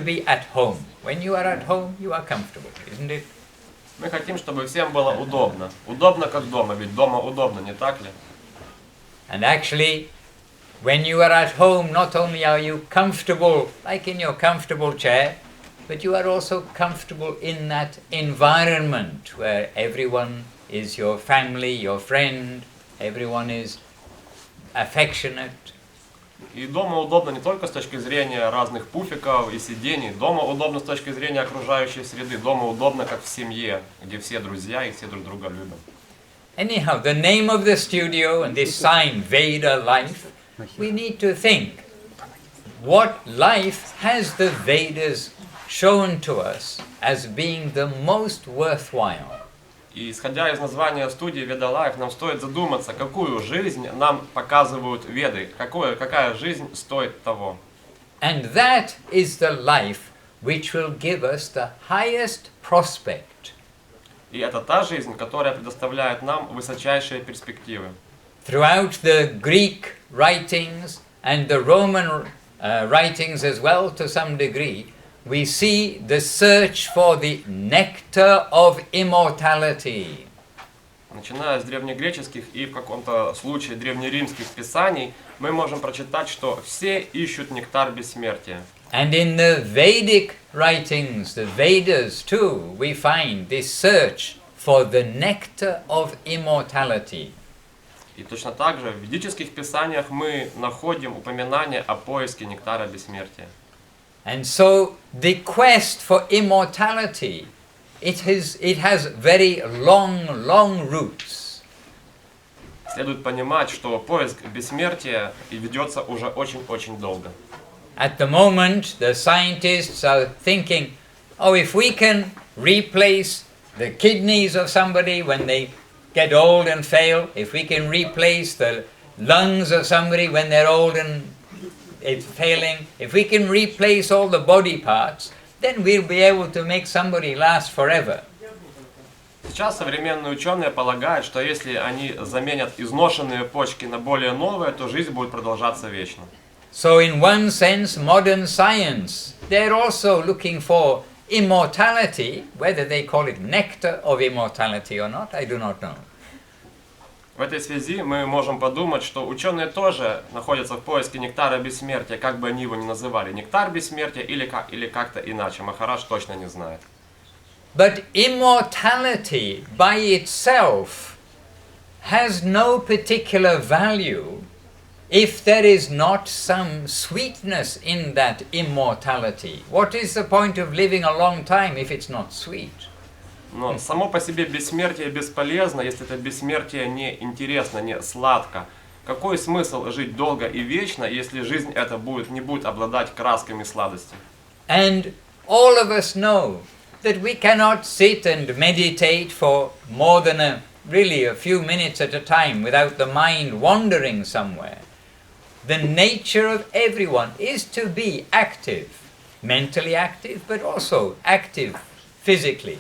be at home. When you are at home, you are comfortable, isn't it? Мы хотим, чтобы всем было удобно. Удобно как дома, ведь дома удобно, не так ли? And actually, when you are at home, not only are you comfortable, like in your comfortable chair, but you are also comfortable in that environment where everyone is your family, your friend, everyone is affectionate. И дома удобно не только с точки зрения разных пуфиков и сидений. Дома удобно с точки зрения окружающей среды. Дома удобно как в семье, где все друзья и все друг друга любят. Anyhow, the name of the studio and this sign, Veda Life, we need to think, what life has the Vedas shown to us as being the most worthwhile? И исходя из названия студии Веда Лайф, нам стоит задуматься, какую жизнь нам показывают Веды, какая жизнь стоит того. And that is the life which will give us the highest prospect. И это та жизнь, которая предоставляет нам высочайшие перспективы. Throughout the Greek writings and the Roman writings as well to some degree, we see the search for the nectar of immortality. Начиная с древнегреческих и в каком-то случае древнеримских писаний, мы можем прочитать, что все ищут нектар бессмертия. And in the Vedic writings, the Vedas too, we find this search for the nectar of immortality. И точно так же в ведических писаниях мы находим упоминание о поиске нектара бессмертия. And so the quest for immortality, it has very long roots. Следует понимать, что поиск бессмертия ведется уже очень-очень долго. At the moment, the scientists are thinking, oh, if we can replace the kidneys of somebody when they get old and fail, if we can replace the lungs of somebody when they're old and it's failing, if we can replace all the body parts, then we'll be able to make somebody last forever. Сейчас современные ученые полагают, что если они заменят изношенные почки на более новые, то жизнь будет продолжаться вечно. So in one sense, modern science, they're also looking for immortality, whether they call it nectar of immortality or not, I do not know. В этой связи мы можем подумать, что ученые тоже находятся в поиске нектара бессмертия, как бы они его ни называли, нектар бессмертия или как-то иначе. Махарадж точно не знает. But immortality by itself has no particular value if there is not some sweetness in that immortality. What is the point of living a long time if it's not sweet? Но само по себе бессмертие бесполезно, если это бессмертие не интересно, не сладко. Какой смысл жить долго и вечно, если жизнь эта не будет обладать красками сладости? And all of us know that we cannot sit and meditate for more than a few minutes at a time without the mind wandering somewhere. The nature of everyone is to be active, mentally active, but also active physically.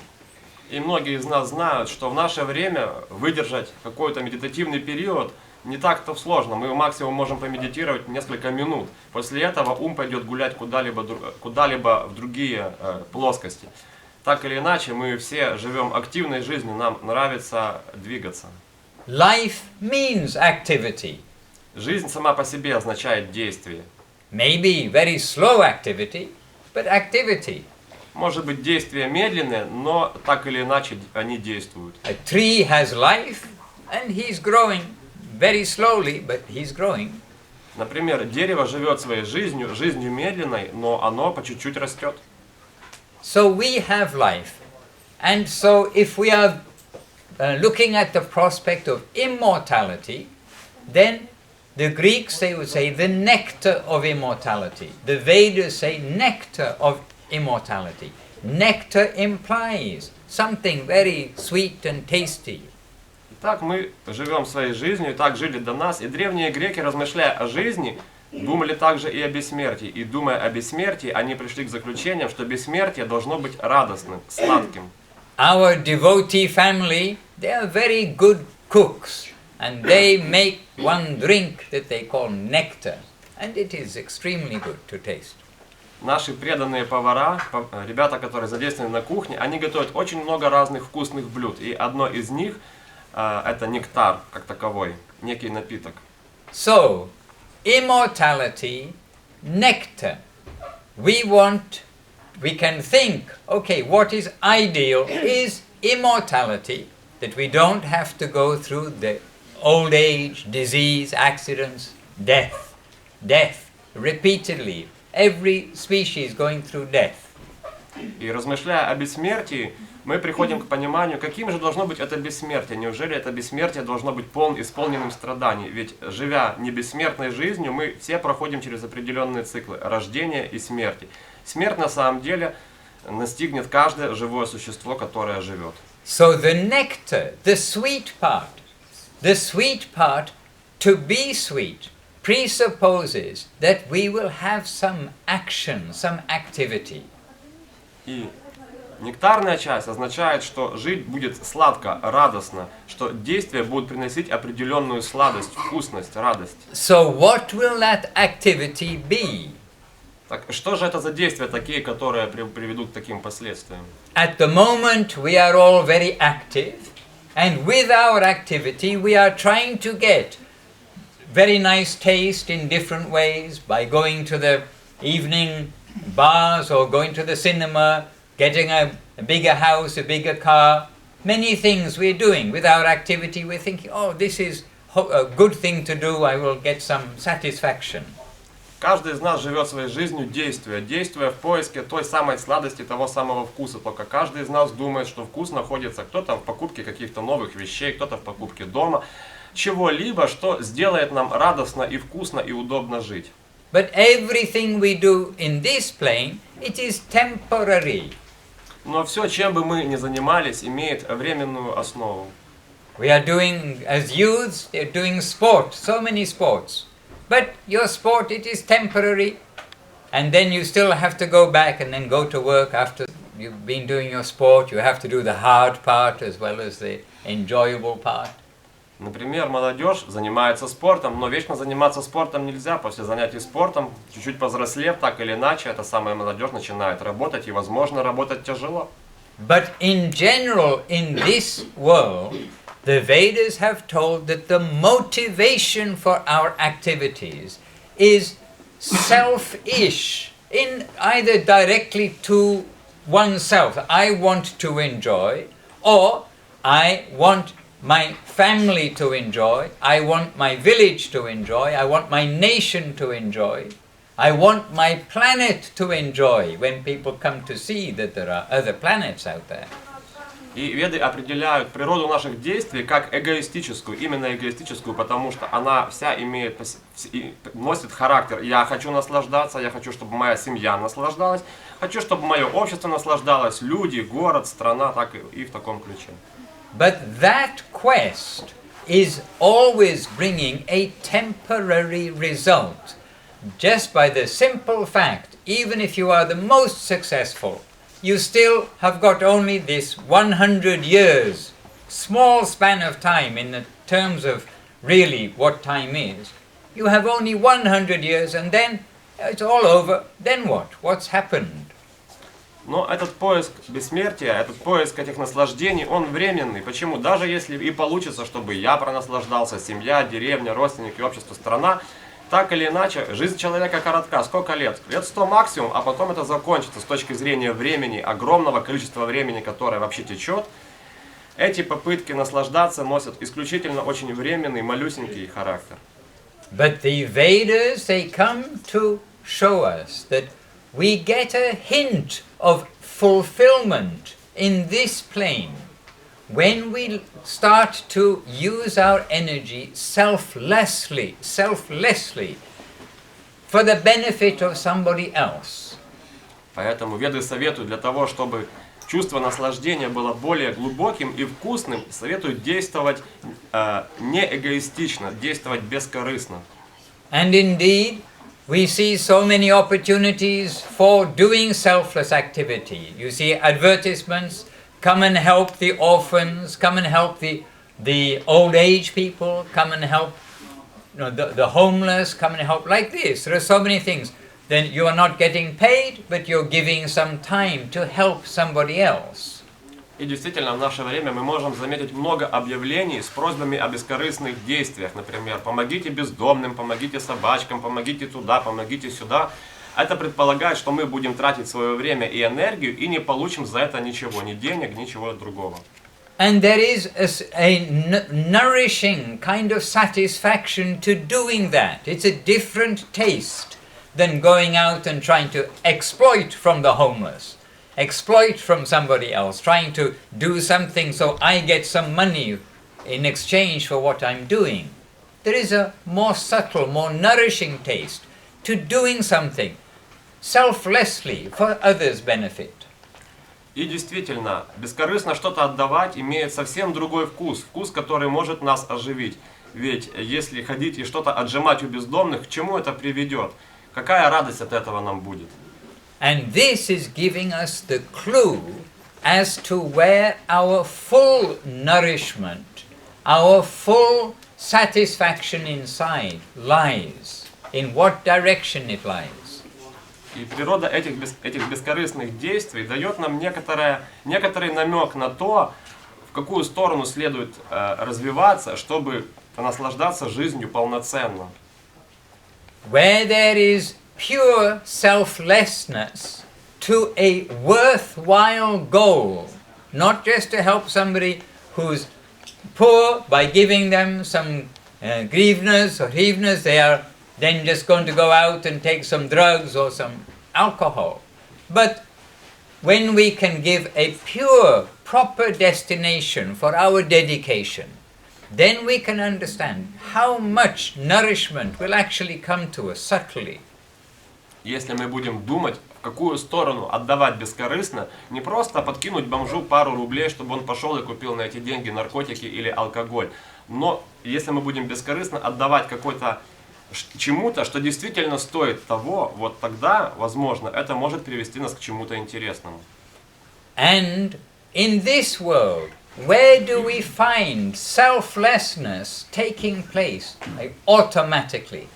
И многие из нас знают, что в наше время выдержать какой-то медитативный период не так-то сложно. Мы максимум можем помедитировать несколько минут. После этого ум пойдет гулять куда-либо в другие плоскости. Так или иначе, мы все живем активной жизнью, нам нравится двигаться. Life means activity. Жизнь сама по себе означает действие. Maybe very slow activity, but activity. Может быть, действия медленные, но так или иначе они действуют. A tree has life, and he's growing very slowly, but he's growing. Например, дерево живет своей жизнью медленной, но оно по чуть-чуть растет. So we have life. And so if we are looking at the prospect of immortality, then the Greeks, they would say the nectar of immortality. The Vedas say nectar of immortality. Nectar implies something very sweet and tasty. Так мы живем своей жизнью, и так жили до нас. И древние греки, размышляя о жизни, думали также и о бессмертии. И думая о бессмертии, они пришли к заключениям, что бессмертие должно быть радостным, сладким. Our devotee family, they are very good cooks. And they make one drink that they call nectar. And it is extremely good to taste. Наши преданные повара, ребята, которые задействованы на кухне, они готовят очень много разных вкусных блюд. И одно из них это нектар, как таковой, некий напиток. So, immortality, nectar. We can think, okay, what is ideal is immortality, that we don't have to go through the old age, disease, accidents, death, repeatedly. Every species going through death. И размышляя о бессмертии, мы приходим к пониманию, каким же должно быть это бессмертие. Неужели это бессмертие должно быть исполненным страданий? Ведь, живя не бессмертной жизнью, мы все проходим через определенные циклы рождения и смерти. Смерть на самом деле настигнет каждое живое существо, которое живет. So the nectar, the sweet part to be sweet, presupposes that we will have some action, some activity. И нектарная часть означает, что жить будет сладко, радостно, что действия будут приносить определенную сладость, вкусность, радость. So what will that activity be? Так что же это за действия такие, которые приведут к таким последствиям? At the moment we are all very active, and with our activity we are trying to get very nice taste in different ways by going to the evening bars or going to the cinema, getting a bigger house, a bigger car. Many things we're doing. With our activity we're thinking, oh, this is a good thing to do, I will get some satisfaction. Каждый из нас живет своей жизнью действуя в поиске той самой сладости, того самого вкуса. Только каждый из нас думает, что вкус находится кто-то в покупке каких-то новых вещей, кто-то в покупке дома, чего-либо, что сделает нам радостно и вкусно и удобно жить. But everything we do in this plane, it is temporary. Но все, чем бы мы ни занимались, имеет временную основу. We are doing, as youths, they're doing sport, so many sports. But your sport, it is temporary. And then you still have to go back and then go to work after you've been doing your sport. You have to do the hard part as well as the enjoyable part. Например, молодежь занимается спортом, но вечно заниматься спортом нельзя. После занятий спортом, чуть-чуть повзрослев, так или иначе, эта самая молодежь начинает работать, и, возможно, работать тяжело. But in general, in this world, the Vedas have told that the motivation for our activities is selfish, in either directly to oneself. I want to enjoy, or I want my family to enjoy, I want my village to enjoy, I want my nation to enjoy, I want my planet to enjoy when people come to see that there are other planets out there. И веды определяют природу наших действий как эгоистическую, именно эгоистическую, потому что она вся носит характер. Я хочу наслаждаться, я хочу, чтобы моя семья наслаждалась, хочу, чтобы мое общество наслаждалось, люди, город, страна, так и в таком ключе. But that quest is always bringing a temporary result. Just by the simple fact, even if you are the most successful, you still have got only this 100 years, small span of time in the terms of really what time is. You have only 100 years and then it's all over. Then what? What's happened? Но этот поиск бессмертия, этот поиск этих наслаждений, он временный. Почему? Даже если и получится, чтобы я пронаслаждался, семья, деревня, родственники, общество, страна, так или иначе, жизнь человека коротка. Сколько лет? Лет 100 максимум, а потом это закончится с точки зрения времени, огромного количества времени, которое вообще течет. Эти попытки наслаждаться носят исключительно очень временный, малюсенький характер. But the Vedas, they come to show us that we get a hint of fulfillment in this plane when we start to use our energy selflessly for the benefit of somebody else. Поэтому веды советуют для того, чтобы чувство наслаждения было более глубоким и вкусным, советуют действовать не эгоистично, действовать бескорыстно. And indeed, we see so many opportunities for doing selfless activity. You see advertisements, come and help the orphans, come and help the old age people, come and help the homeless, come and help like this. There are so many things. then you are not getting paid, but you're giving some time to help somebody else. И действительно, в наше время мы можем заметить много объявлений с просьбами о бескорыстных действиях. Например, помогите бездомным, помогите собачкам, помогите туда, помогите сюда. Это предполагает, что мы будем тратить свое время и энергию и не получим за это ничего, ни денег, ничего другого. And there is a nourishing kind of satisfaction to doing that. It's a different taste than going out and trying to exploit from the homeless, exploit from somebody else, trying to do something so I get some money in exchange for what I'm doing. There is a more subtle, more nourishing taste to doing something selflessly for others' benefit. И действительно, бескорыстно что-то отдавать имеет совсем другой вкус, вкус, который может нас оживить. Ведь если ходить и что-то отжимать у бездомных, к чему это приведет? Какая радость от этого нам будет? And this is giving us the clue as to where our full nourishment, our full satisfaction inside lies, in what direction it lies. И природа этих бескорыстных действий дает нам некоторый намек на то, в какую сторону следует развиваться, чтобы наслаждаться жизнью полноценно. Where there is pure selflessness to a worthwhile goal, not just to help somebody who's poor by giving them some grievous or heaviness, they are then just going to go out and take some drugs or some alcohol. But when we can give a pure, proper destination for our dedication, then we can understand how much nourishment will actually come to us subtly. Если мы будем думать, в какую сторону отдавать бескорыстно, не просто подкинуть бомжу пару рублей, чтобы он пошел и купил на эти деньги наркотики или алкоголь, но если мы будем бескорыстно отдавать чему-то, что действительно стоит того, вот тогда, возможно, это может привести нас к чему-то интересному. And in this world, where do we find selflessness taking place automatically?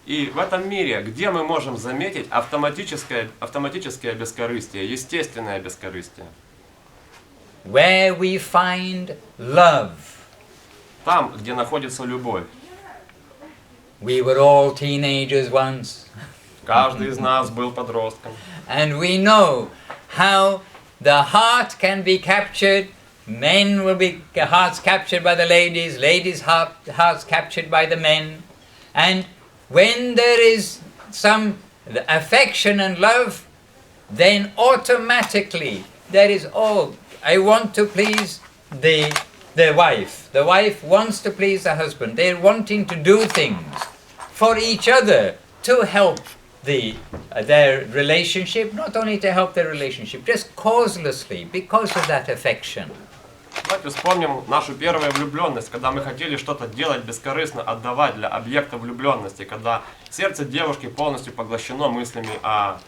И в этом мире, где мы можем заметить автоматическое бескорыстие, естественное бескорыстие? Where we find love. Там, где находится любовь. We were all teenagers once. Каждый из нас был подростком. And we know how the heart can be captured. Men will be hearts captured by the ladies, ladies' hearts captured by the men. And when there is some affection and love, then automatically there is, oh, I want to please the wife. The wife wants to please the husband. They're wanting to do things for each other to help their relationship, not only to help their relationship, just causelessly, because of that affection. Давайте вспомним нашу первую влюбленность, когда мы хотели что-то делать бескорыстно, отдавать для объекта влюбленности, когда сердце девушки полностью поглощено мыслями о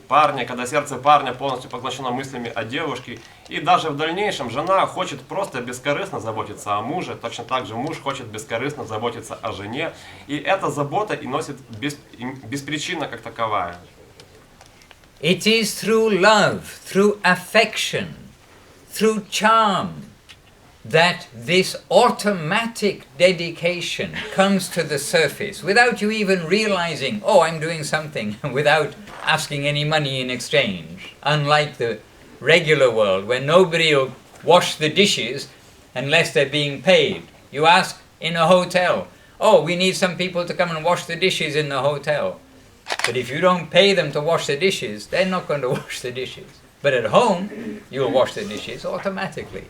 парне, когда сердце парня полностью поглощено мыслями о девушке, и даже в дальнейшем жена хочет просто бескорыстно заботиться о муже, точно так же муж хочет бескорыстно заботиться о жене, и эта забота и носит беспричинно как таковая. It is through love, through affection, through charm, that this automatic dedication comes to the surface without you even realizing, oh, I'm doing something, without asking any money in exchange. Unlike the regular world where nobody will wash the dishes unless they're being paid. You ask in a hotel, oh, we need some people to come and wash the dishes in the hotel. But if you don't pay them to wash the dishes, they're not going to wash the dishes. But at home, you'll wash the dishes automatically.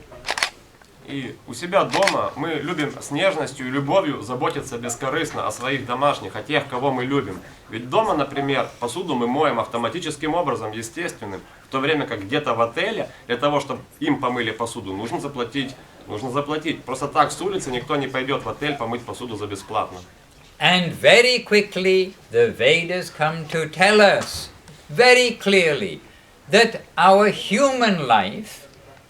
И у себя дома мы любим с нежностью и любовью заботиться бескорыстно о своих домашних, о тех, кого мы любим. Ведь дома, например, посуду мы моем автоматическим образом, естественным, в то время как где-то в отеле, для того, чтобы им помыли посуду, нужно заплатить. Просто так с улицы никто не пойдет в отель помыть посуду за бесплатно. And very quickly, the Vedas come to tell us very clearly that our human life,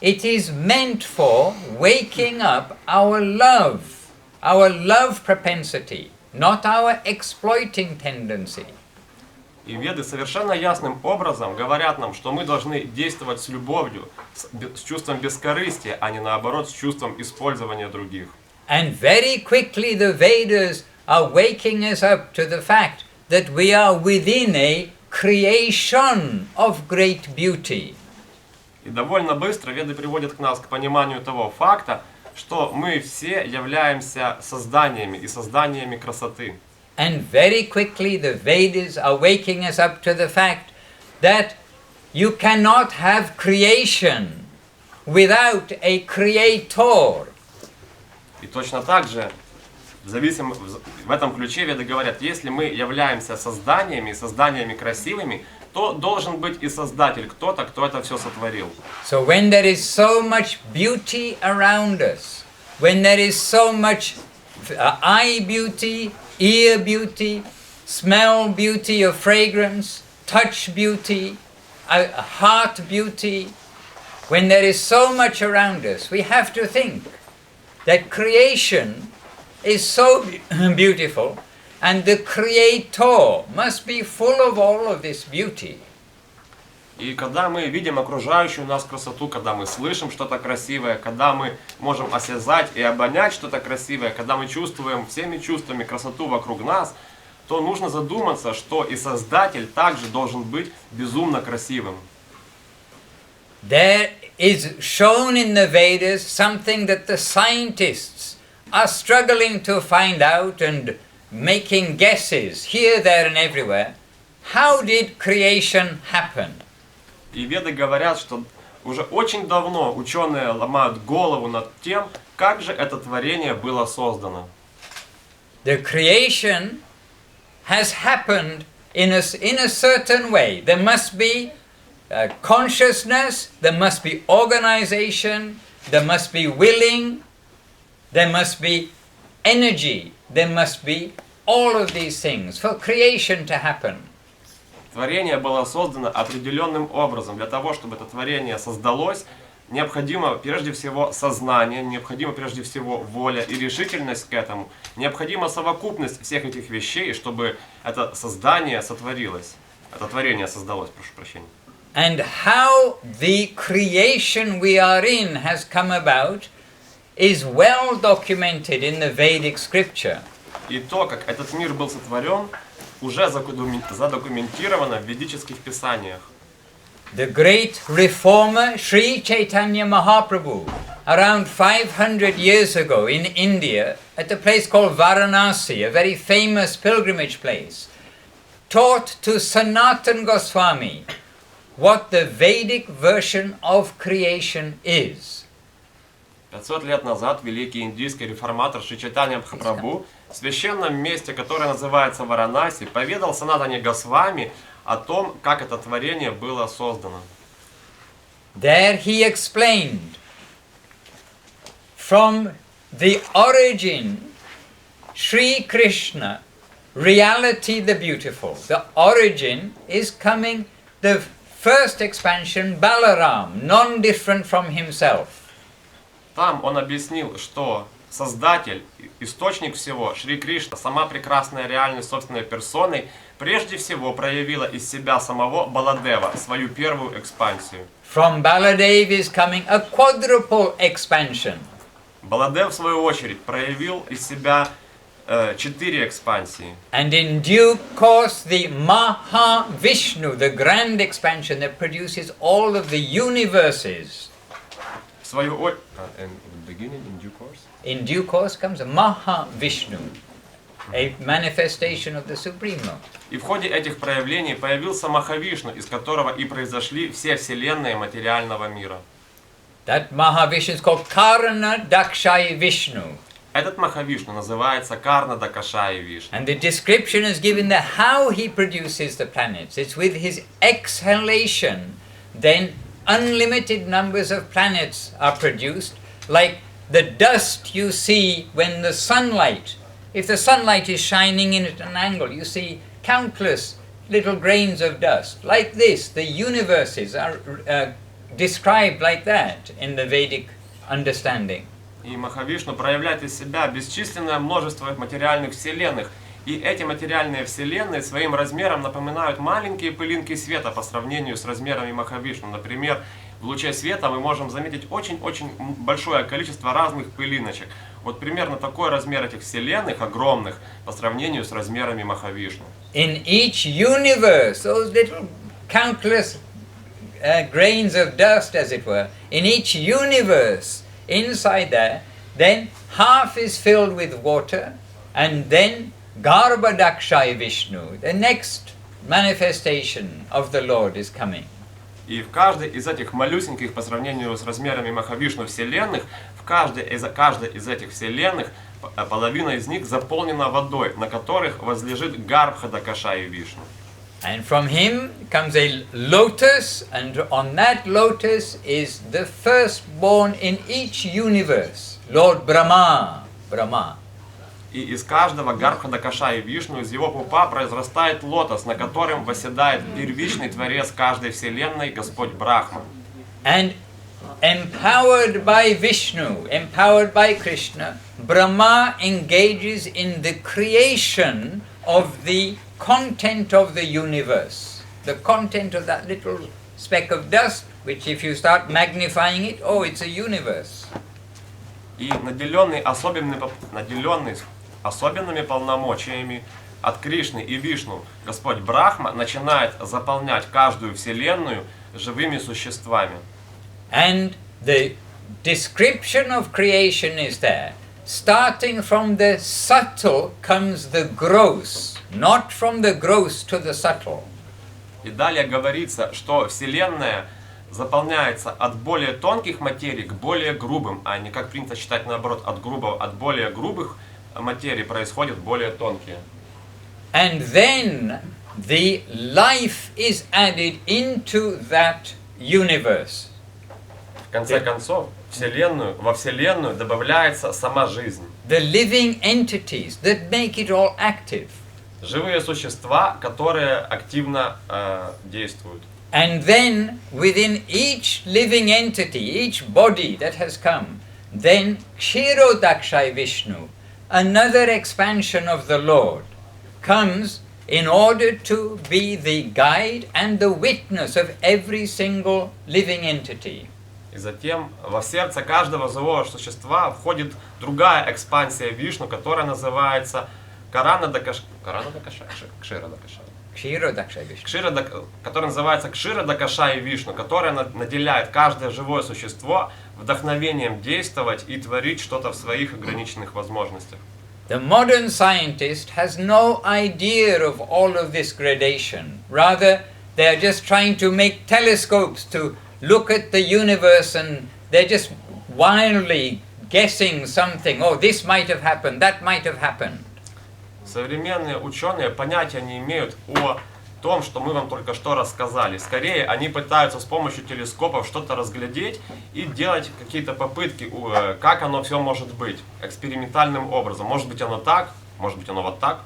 it is meant for waking up our love propensity, not our exploiting tendency. И Веды совершенно ясным образом говорят нам, что мы должны действовать с любовью, с чувством бескорыстия, а не наоборот с чувством использования других. And very quickly the Vedas are waking us up to the fact that we are within a creation of great beauty. И довольно быстро Веды приводят нас к пониманию того факта, что мы все являемся созданиями и созданиями красоты. And very quickly the Vedas are waking us up to the fact that you cannot have creation without a creator. И точно так же, в этом ключе Веды говорят, если мы являемся созданиями и созданиями красивыми, то должен быть и Создатель, кто-то, кто это все сотворил. So when there is so much beauty around us, when there is so much eye beauty, ear beauty, smell beauty of fragrance, touch beauty, heart beauty, when there is so much around us, we have to think that creation is so beautiful, and the Creator must be full of all of this beauty. И когда мы видим окружающую нас красоту, когда мы слышим что-то красивое, когда мы можем осязать и обонять что-то красивое, когда мы чувствуем всеми чувствами красоту вокруг нас, то нужно задуматься, что и Создатель также должен быть безумно красивым. There is shown in the Vedas something that the scientists are struggling to find out and making guesses here, there and everywhere. How did creation happen? И Веды говорят, что уже очень давно ученые ломают голову над тем, как же это творение было создано. The creation has happened in a certain way. There must be consciousness, there must be organization, there must be willing, there must be energy, there must be all of these things for creation to happen. Творение было создано определенным образом. Для того, чтобы это творение создалось, необходимо прежде всего сознание, необходимо прежде всего воля и решительность к этому. Необходима совокупность всех этих вещей, чтобы это создание сотворилось. Это творение создалось, прошу прощения. And how the creation we are in has come about is well documented in the Vedic scripture. И то, как этот мир был сотворен, уже задокументировано в ведических писаниях. The great reformer Sri Chaitanya Mahaprabhu, around 500 years ago in India, at a place called Varanasi, a very famous pilgrimage place, taught to Sanatana Goswami what the Vedic version of creation is. 500 лет назад великий индийский реформатор Шри Чайтанья Махапрабху в священном месте, которое называется Варанаси, поведал Санатане Госвами о том, как это творение было создано. There he explained from the origin, Sri Krishna, reality the beautiful. The origin is coming, the first expansion, Balaram, non-different from himself. Там он объяснил, что Создатель, источник всего, Шри Кришна, сама прекрасная реальность собственной персоной, прежде всего проявила из себя самого Баладева, свою первую экспансию. From Baladev is coming a quadruple expansion. Баладев, в свою очередь, проявил из себя 4 экспансии. And in due course the Mahavishnu, the grand expansion that produces all of the universes. В свою очередь, in due course comes a Mahavishnu, a manifestation of the Supreme Lord. И в ходе этих проявлений появился Махавишну, из которого и произошли все вселенные материального мира. That Mahavishnu is called Karna Dakshai Vishnu. Этот Махавишну называется Карна Дакашай Вишну. And the description is given there how he produces the planets. It's with his exhalation, then unlimited numbers of planets are produced, like the dust you see when the sunlight, if the sunlight is shining in at an angle, you see countless little grains of dust. Like this, the universes are described like that in the Vedic understanding. И Махавишну проявляет из себя бесчисленное множество материальных вселенных. И эти материальные вселенные своим размером напоминают маленькие пылинки света по сравнению с размерами Махавишну. Например, в луче света мы можем заметить очень-очень большое количество разных пылиночек. Вот примерно такой размер этих вселенных, огромных, по сравнению с размерами Махавишну. In each universe, those little countless grains of dust, as it were, in each universe, inside there, then half is filled with water, and then Garbhadakshay Vishnu, the next manifestation of the Lord is coming. И в каждой из этих малюсеньких по сравнению с размерами Махавишну вселенных, в каждой из этих вселенных половина из них заполнена водой, на которых возлежит Гарбхадакашай Вишну. And from him comes a lotus, and on that lotus is the firstborn in each universe, Lord Brahma. И из каждого Гарбхадакашай Вишну, из его пупа произрастает лотос, на котором восседает первичный творец каждой вселенной, Господь Брахма. And empowered by Vishnu, empowered by Krishna, Brahma engages in the creation of the content of the universe. The content of that little speck of dust, which if you start magnifying it, oh, it's a universe. И наделенный особенными полномочиями от Кришны и Вишну, Господь Брахма начинает заполнять каждую вселенную живыми существами. And the description of creation is there. Starting from the subtle comes the gross, not from the gross to the subtle. И далее говорится, что вселенная заполняется от более тонких материй к более грубым, а не, как принято считать, наоборот, от более грубых материй происходят более тонкие. And then the life is added into that universe. В конце концов, во вселенную добавляется сама жизнь. The living entities that make it all active. Живые существа, которые активно действуют. And then within each living entity, each body that has come, then Kshirodakshay Vishnu, another expansion of the Lord, comes in order to be the guide and the witness of every single living entity. И затем во сердце каждого живого существа входит другая экспансия Вишну, которая называется которая называется Кширадакашай Вишну, которая наделяет каждое живое существо вдохновением действовать и творить что-то в своих ограниченных возможностях. The modern scientist has no idea of all of this gradation. Rather, they are just trying to make telescopes to look at the universe, and they're just wildly guessing something. Oh, this might have happened, that might have happened. Современные ученые понятия не имеют о том, что мы вам только что рассказали. Скорее, они пытаются с помощью телескопов что-то разглядеть и делать какие-то попытки, как оно все может быть, экспериментальным образом. Может быть оно так, может быть оно вот так.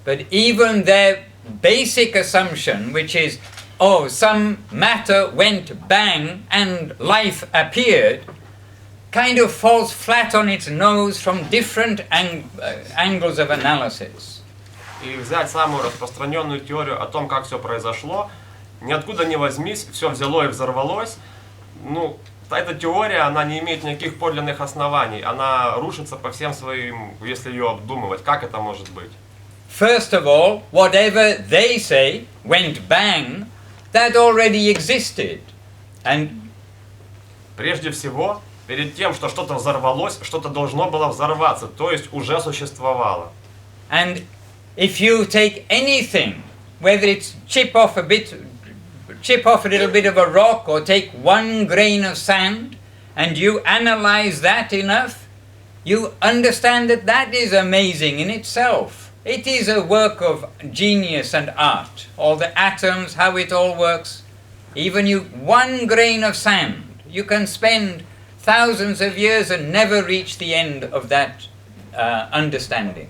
But even their basic assumption, which is, oh, some matter went bang and life appeared, kind of falls flat on its nose from different angles of analysis. И взять самую распространенную теорию о том, как все произошло, ниоткуда не возьмись, все взяло и взорвалось. Ну, эта теория, она не имеет никаких подлинных оснований, она рушится по всем своим, если ее обдумывать. Как это может быть? First of all, whatever they say went bang, that already existed. And прежде всего, перед тем, что что-то взорвалось, что-то должно было взорваться, то есть уже существовало. And if you take anything, whether it's chip off a little bit of a rock, or take one grain of sand, and you analyze that enough, you understand that that is amazing in itself. It is a work of genius and art. All the atoms, how it all works. Even one grain of sand, you can spend thousands of years and never reach the end of that understanding.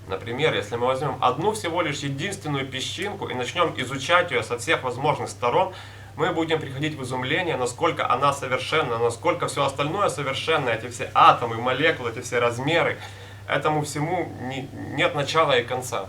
Например, если мы возьмем одну всего лишь единственную песчинку и начнем изучать ее со всех возможных сторон, мы будем приходить в изумление, насколько она совершенна, насколько все остальное совершенно, эти все атомы, молекулы, эти все размеры. Этому всему нет начала и конца.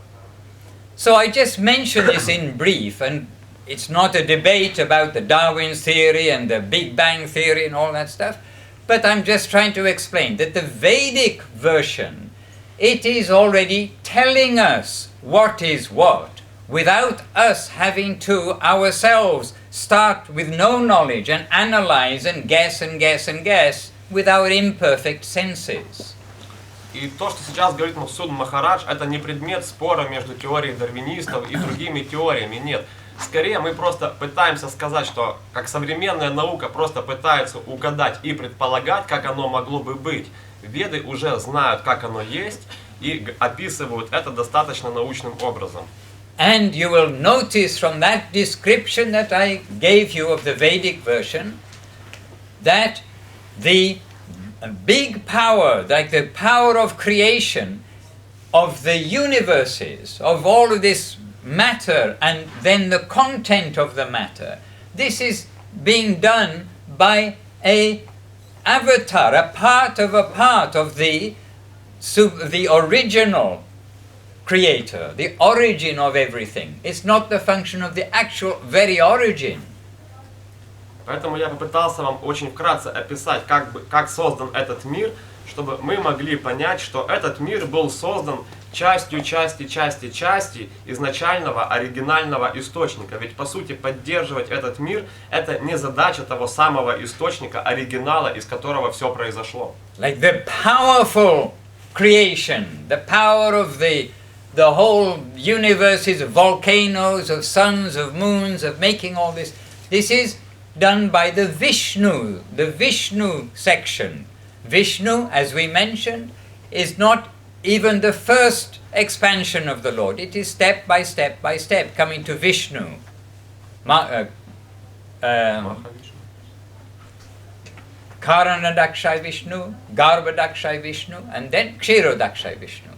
So I just mention this in brief, and it's not a debate about the Darwin theory and the Big Bang theory and all that stuff, but I'm just trying to explain that the Vedic version, it is already telling us what is what, without us having to ourselves start with no knowledge and analyze and guess and guess and guess with our imperfect senses. И то, что сейчас говорит Мадхусудан Махарадж, это не предмет спора между теорией дарвинистов и другими теориями, нет. Скорее мы просто пытаемся сказать, что как современная наука просто пытается угадать и предполагать, как оно могло бы быть. Веды уже знают, как оно есть, и описывают это достаточно научным образом. And you will notice from that description that I gave you of the Vedic version, that the big power, like the power of creation, of the universes, of all of this matter, and then the content of the matter, this is being done by a avatar, a part of the original creator, the origin of everything. It's not the function of the actual very origin. Поэтому я попытался вам очень вкратце описать, как создан этот мир, чтобы мы могли понять, что этот мир был создан частью изначального оригинального источника. Ведь по сути поддерживать этот мир — это не задача того самого источника, оригинала, из которого все произошло. Like the powerful creation, the power of the whole universes of volcanoes, of suns, of moons, of making all this. This is done by the Vishnu section. Vishnu, as we mentioned, is not even the first expansion of the Lord. It is step by step by step, coming to Vishnu. Karanadakshay Vishnu, Garbhadakshay Vishnu, and then Kshirodakshay Vishnu.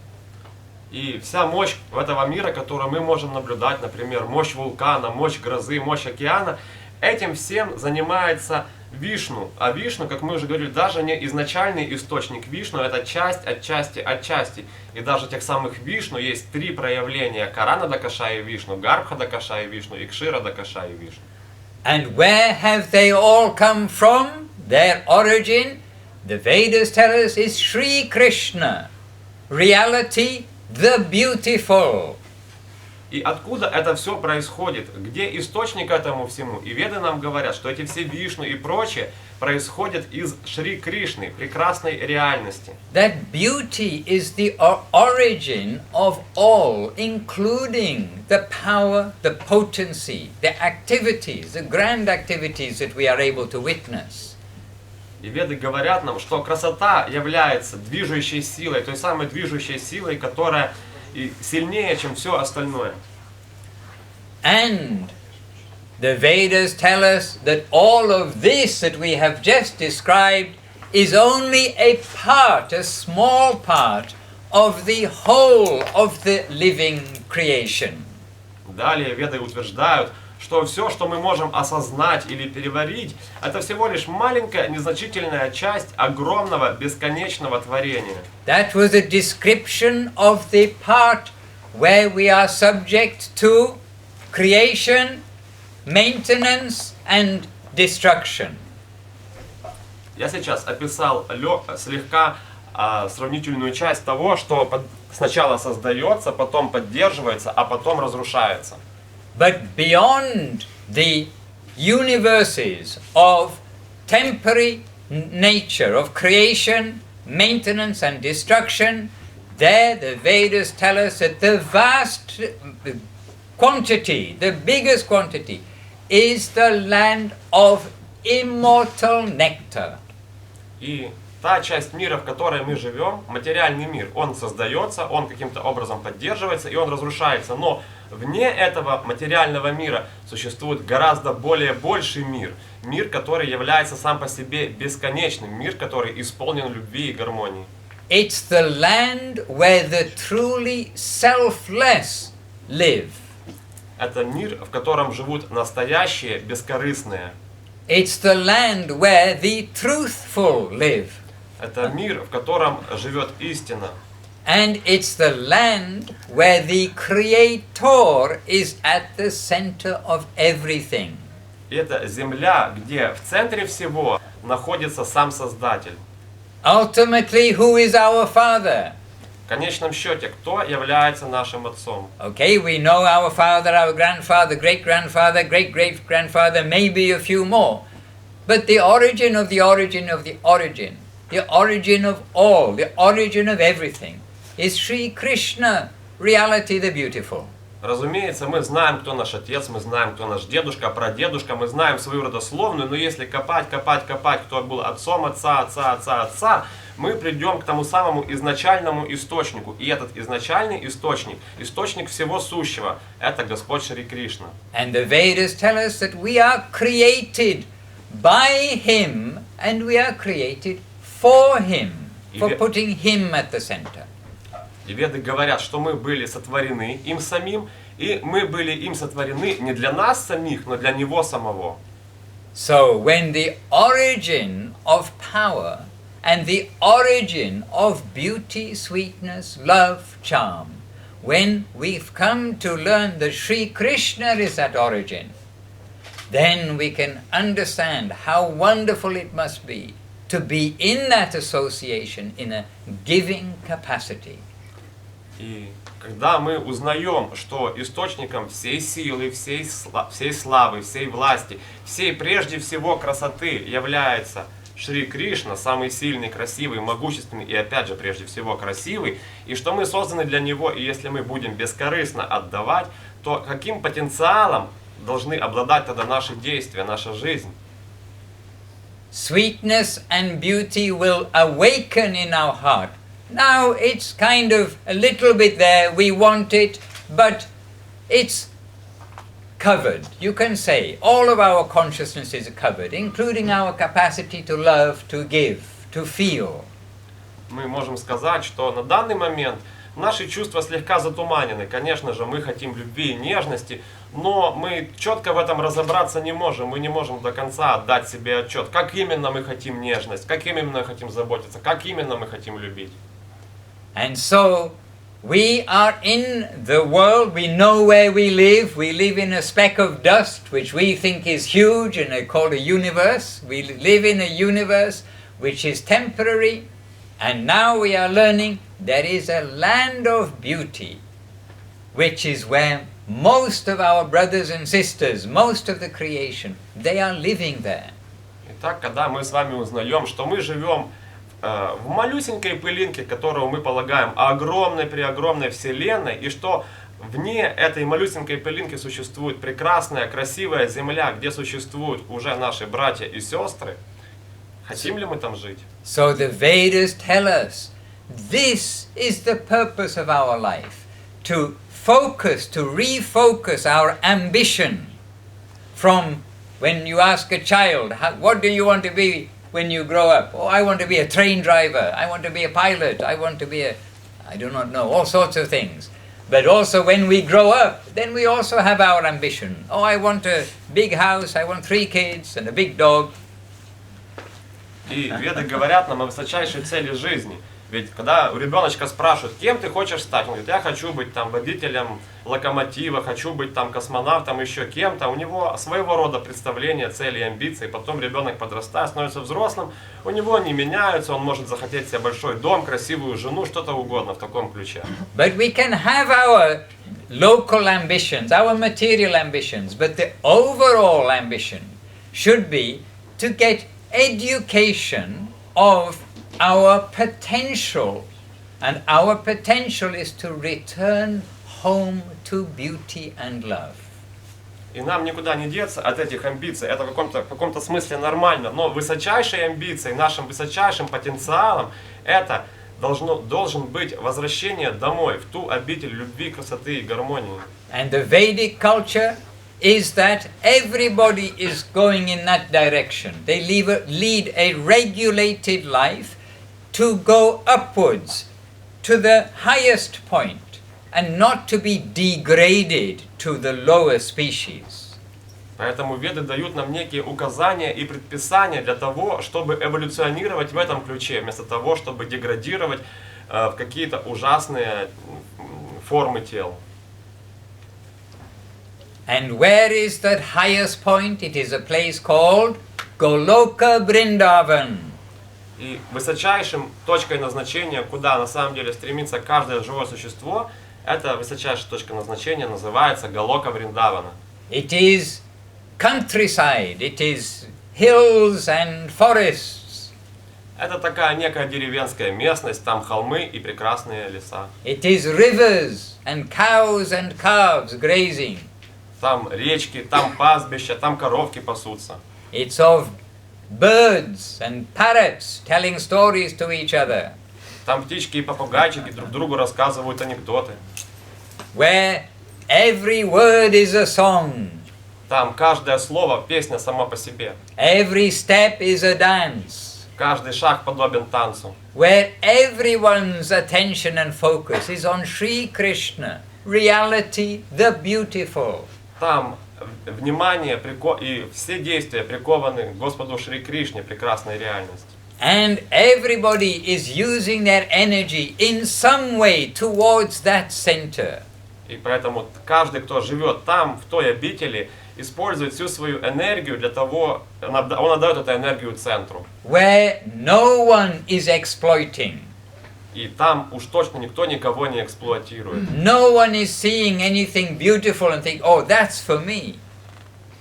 И вся мощь этого мира, которую мы можем наблюдать, например, мощь вулкана, мощь грозы, мощь океана, этим всем занимается Вишну. А Вишну, как мы уже говорили, даже не изначальный источник Вишну, это часть от части. И даже тех самых Вишну есть три проявления: Каранадакашая Вишну, Гарбхадакашая Вишну и Кширадакашая Вишну. And where have they all come from? Their origin, the Vedas tell us, is Sri Krishna. Reality, the beautiful. И откуда это все происходит? Где источник этому всему? И Веды нам говорят, что эти все Вишну и прочее происходят из Шри Кришны, прекрасной реальности. That beauty is the origin of all, including the power, the potency, the activities, the grand activities that we are able to witness. И Веды говорят нам, что красота является движущей силой, той самой движущей силой, которая и сильнее, чем все остальное. And the Vedas tell us that all of this that we have just described is only a part, a small part of the whole of the living creation. Далее Веды утверждают, что все, что мы можем осознать или переварить, это всего лишь маленькая, незначительная часть огромного, бесконечного творения. That was a description of the part where we are subject to creation, maintenance and destruction. Я сейчас описал слегка сравнительную часть того, что сначала создается, потом поддерживается, а потом разрушается. But beyond the universes of temporary nature, of creation, maintenance and destruction, there the Vedas tell us that the vast quantity, the biggest quantity, is the land of immortal nectar. И та часть мира, в которой мы живем, материальный мир, он создается, он каким-то образом поддерживается и он разрушается. Но вне этого материального мира существует гораздо больший мир. Мир, который является сам по себе бесконечным. Мир, который исполнен любви и гармонии. It's the land where the truly selfless live. Это мир, в котором живут настоящие, бескорыстные. It's the land where the truthful live. Это мир, в котором живет истина. And it's the land where the Creator is at the center of everything. Это земля, где в центре всего находится сам Создатель. Ultimately, who is our Father? В конечном счете, кто является нашим отцом? Okay, we know our father, our grandfather, great-grandfather, great-great-grandfather, maybe a few more. But the origin of the origin of the origin, the origin of all, the origin of everything, is Sri Krishna, reality the beautiful. Разумеется, мы знаем, кто наш отец, мы знаем, кто наш дедушка, прадедушка, мы знаем свою родословную, но если копать, кто был отцом отца, мы придем к тому самому изначальному источнику. И этот изначальный источник, источник всего сущего, это Господь Шри Кришна. And the Vedas tell us that we are created by Him and we are created for Him, for putting Him at the center. И Веды говорят, что мы были сотворены им самим, и мы были им сотворены не для нас самих, но для Него самого. So when the origin of power and the origin of beauty, sweetness, love, charm, when we've come to learn that Sri Krishna is that origin, then we can understand how wonderful it must be to be in that association in a giving capacity. И когда мы узнаем, что источником всей силы, всей славы, всей власти, всей прежде всего красоты является Шри Кришна, самый сильный, красивый, могущественный и опять же прежде всего красивый, и что мы созданы для Него, и если мы будем бескорыстно отдавать, то каким потенциалом должны обладать тогда наши действия, наша жизнь? Sweetness and beauty will awaken in our heart. Now it's kind of a little bit there, we want it, but it's covered. You can say all of our consciousness is covered, including our capacity to love, to give, to feel. Мы можем сказать, что на данный момент наши чувства слегка затуманены. Конечно же, мы хотим любви и нежности, но мы четко в этом разобраться не можем. Мы не можем до конца отдать себе отчет, как именно мы хотим нежность, как именно мы хотим заботиться, как именно мы хотим любить. And so we are in the world, we know where we live in a speck of dust which we think is huge and they call a universe. We live in a universe which is temporary, and now we are learning there is a land of beauty which is where most of our brothers and sisters, most of the creation, they are living there. Итак, когда мы с вами узнаем, что мы живем в малюсенькой пылинке, которую мы полагаем огромной вселенной, и что вне этой малюсенькой пылинки существует прекрасная, красивая земля, где существуют уже наши братья и сестры, хотим ли мы там жить? So the Vedas tell us this is the purpose of our life, to focus, to refocus our ambition from when you ask a child, what do you want to be when you grow up? Oh, I want to be a train driver, I want to be a pilot, I want to be I do not know, all sorts of things. But also when we grow up, then we also have our ambition. Oh, I want a big house, I want 3 kids and a big dog. И Веды говорят нам о высочайшей цели жизни. Ведь когда у ребеночка спрашивают, кем ты хочешь стать, он говорит, я хочу быть там водителем локомотива, хочу быть там космонавтом, еще кем-то. У него своего рода представления, цели, амбиции. Потом ребенок подрастает, становится взрослым, у него они меняются, он может захотеть себе большой дом, красивую жену, что-то угодно в таком ключе. But we can have our local ambitions, our material ambitions, but the overall ambition should be to get education of our potential, and our potential is to return home to beauty and love. И нам никуда не деться от этих амбиций, это в каком-то смысле нормально, но высочайшей амбицией, нашим высочайшим потенциалом, это должен быть возвращение домой, в ту обитель любви, красоты и гармонии. And the Vedic culture is that everybody is going in that direction. They lead a regulated life to go upwards to the highest point and not to be degraded to the lower species. Поэтому Веды дают нам некие указания и предписания для того, чтобы эволюционировать в этом ключе, вместо того, чтобы деградировать в какие-то ужасные формы тел. And where is that highest point? It is a place called Goloka Vrindavan. И высочайшим точкой назначения, куда на самом деле стремится каждое живое существо, эта высочайшая точка назначения называется Галока Вриндавана. It is countryside, it is hills and forests. Это такая некая деревенская местность, там холмы и прекрасные леса. It is rivers and cows and calves grazing. Там речки, там пастбища, там коровки пасутся. It's of birds and parrots telling stories to each other. Там птички и попугайчики друг другу рассказывают анекдоты. Where every word is a song. Там каждое слово песня сама по себе. Every step is a dance. Каждый шаг подобен танцу. Where everyone's attention and focus is on Sri Krishna, reality, the beautiful. Там внимание и все действия прикованы к Господу Шри Кришне, прекрасной реальности. And everybody is using their energy in some way towards that center. И поэтому каждый, кто живет там, в той обители, использует всю свою энергию для того, он отдает эту энергию центру. Where no one is exploiting. И там уж точно никто никого не эксплуатирует. No one is seeing anything beautiful and think, oh, that's for me.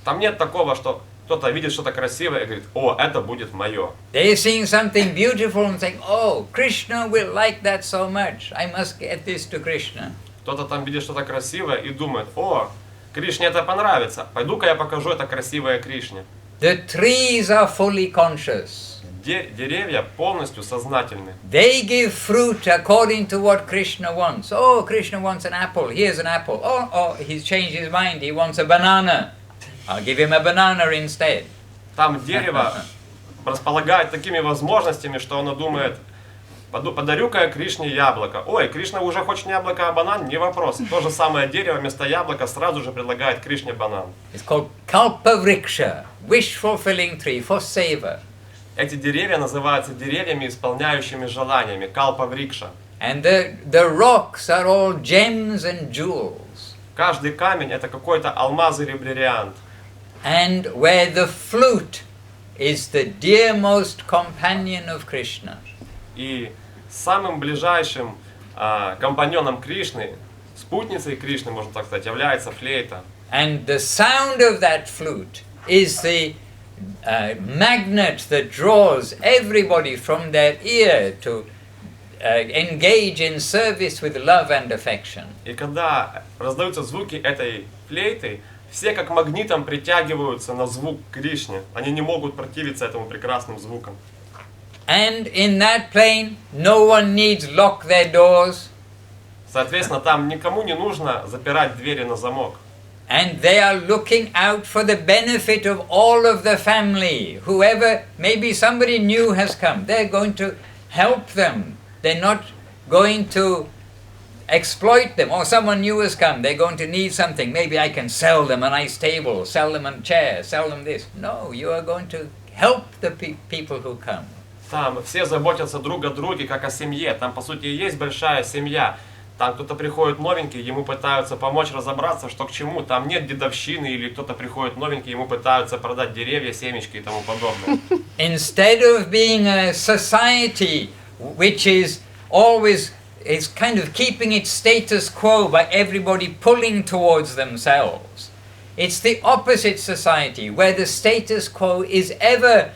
Там нет такого, что кто-то видит что-то красивое и говорит, о, это будет мое. They're seeing something beautiful and think, oh, Krishna will like that so much. I must get this to Krishna. Кто-то там видит что-то красивое и думает, о, Кришне это понравится. Пойду-ка я покажу это красивое Кришне. The trees are fully conscious. Деревья полностью сознательны. They give fruit according to what Krishna wants. Oh, Krishna wants an apple. Here's an apple. Oh, he's changed his mind. He wants a banana. I'll give him a banana instead. Там дерево располагает такими возможностями, что оно думает, подарю-ка я Кришне яблоко. Ой, Кришна уже хочет не яблоко, а банан, не вопрос. То же самое дерево вместо яблока сразу же предлагает Кришне банан. It's called Kalpavriksha, wish-fulfilling tree for seva. Эти деревья называются деревьями, исполняющими желаниями, калпа-врикша. And the rocks are all gems and jewels. Каждый камень это какой-то алмаз или бриллиант. And where the flute is the dearmost companion of Krishna. И самым ближайшим компаньоном Кришны, спутницей Кришны, можно так сказать, является флейта. And the sound of that flute is the magnet that draws everybody from their ear to engage in service with love and affection. И когда раздаются звуки этой флейты, все как магнитом притягиваются на звук Кришне. Они не могут противиться этому прекрасным звукам. And in that plane, no one needs lock their doors. Соответственно, там никому не нужно запирать двери на замок. And they are looking out for the benefit of all of the family. Whoever, maybe somebody new has come, they're going to help them. They're not going to exploit them. Or someone new has come, they're going to need something. Maybe I can sell them a nice table, sell them a chair, sell them this. No, you are going to help the people who come. Там все заботятся друг о друге, как о семье. Там, по сути, есть большая семья. Там кто-то приходит новенький, ему пытаются помочь разобраться, что к чему. Там нет дедовщины, или кто-то приходит новенький, ему пытаются продать деревья, семечки и тому подобное. Instead of being a society which is always kind of keeping its status quo by everybody pulling towards themselves, it's the opposite society where the status quo is ever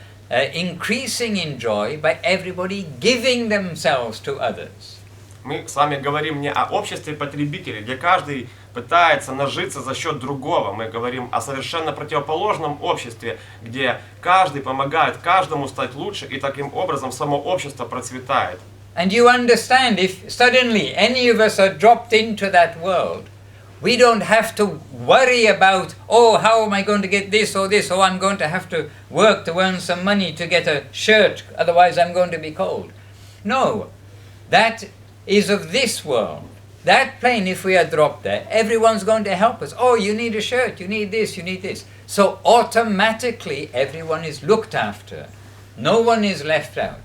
increasing in joy by everybody giving themselves to others. Мы с вами говорим не о обществе потребителей, где каждый пытается нажиться за счет другого. Мы говорим о совершенно противоположном обществе, где каждый помогает каждому стать лучше, и таким образом само общество процветает. And you understand, if suddenly any of us are dropped into that world, we don't have to worry about, oh, how am I going to get this or this, or I'm going to have to work to earn some money to get a shirt, otherwise I'm going to be cold. No, that is of this world. That plane, if we are dropped there, everyone's going to help us. Oh, you need a shirt, you need this, you need this. So automatically everyone is looked after. No one is left out.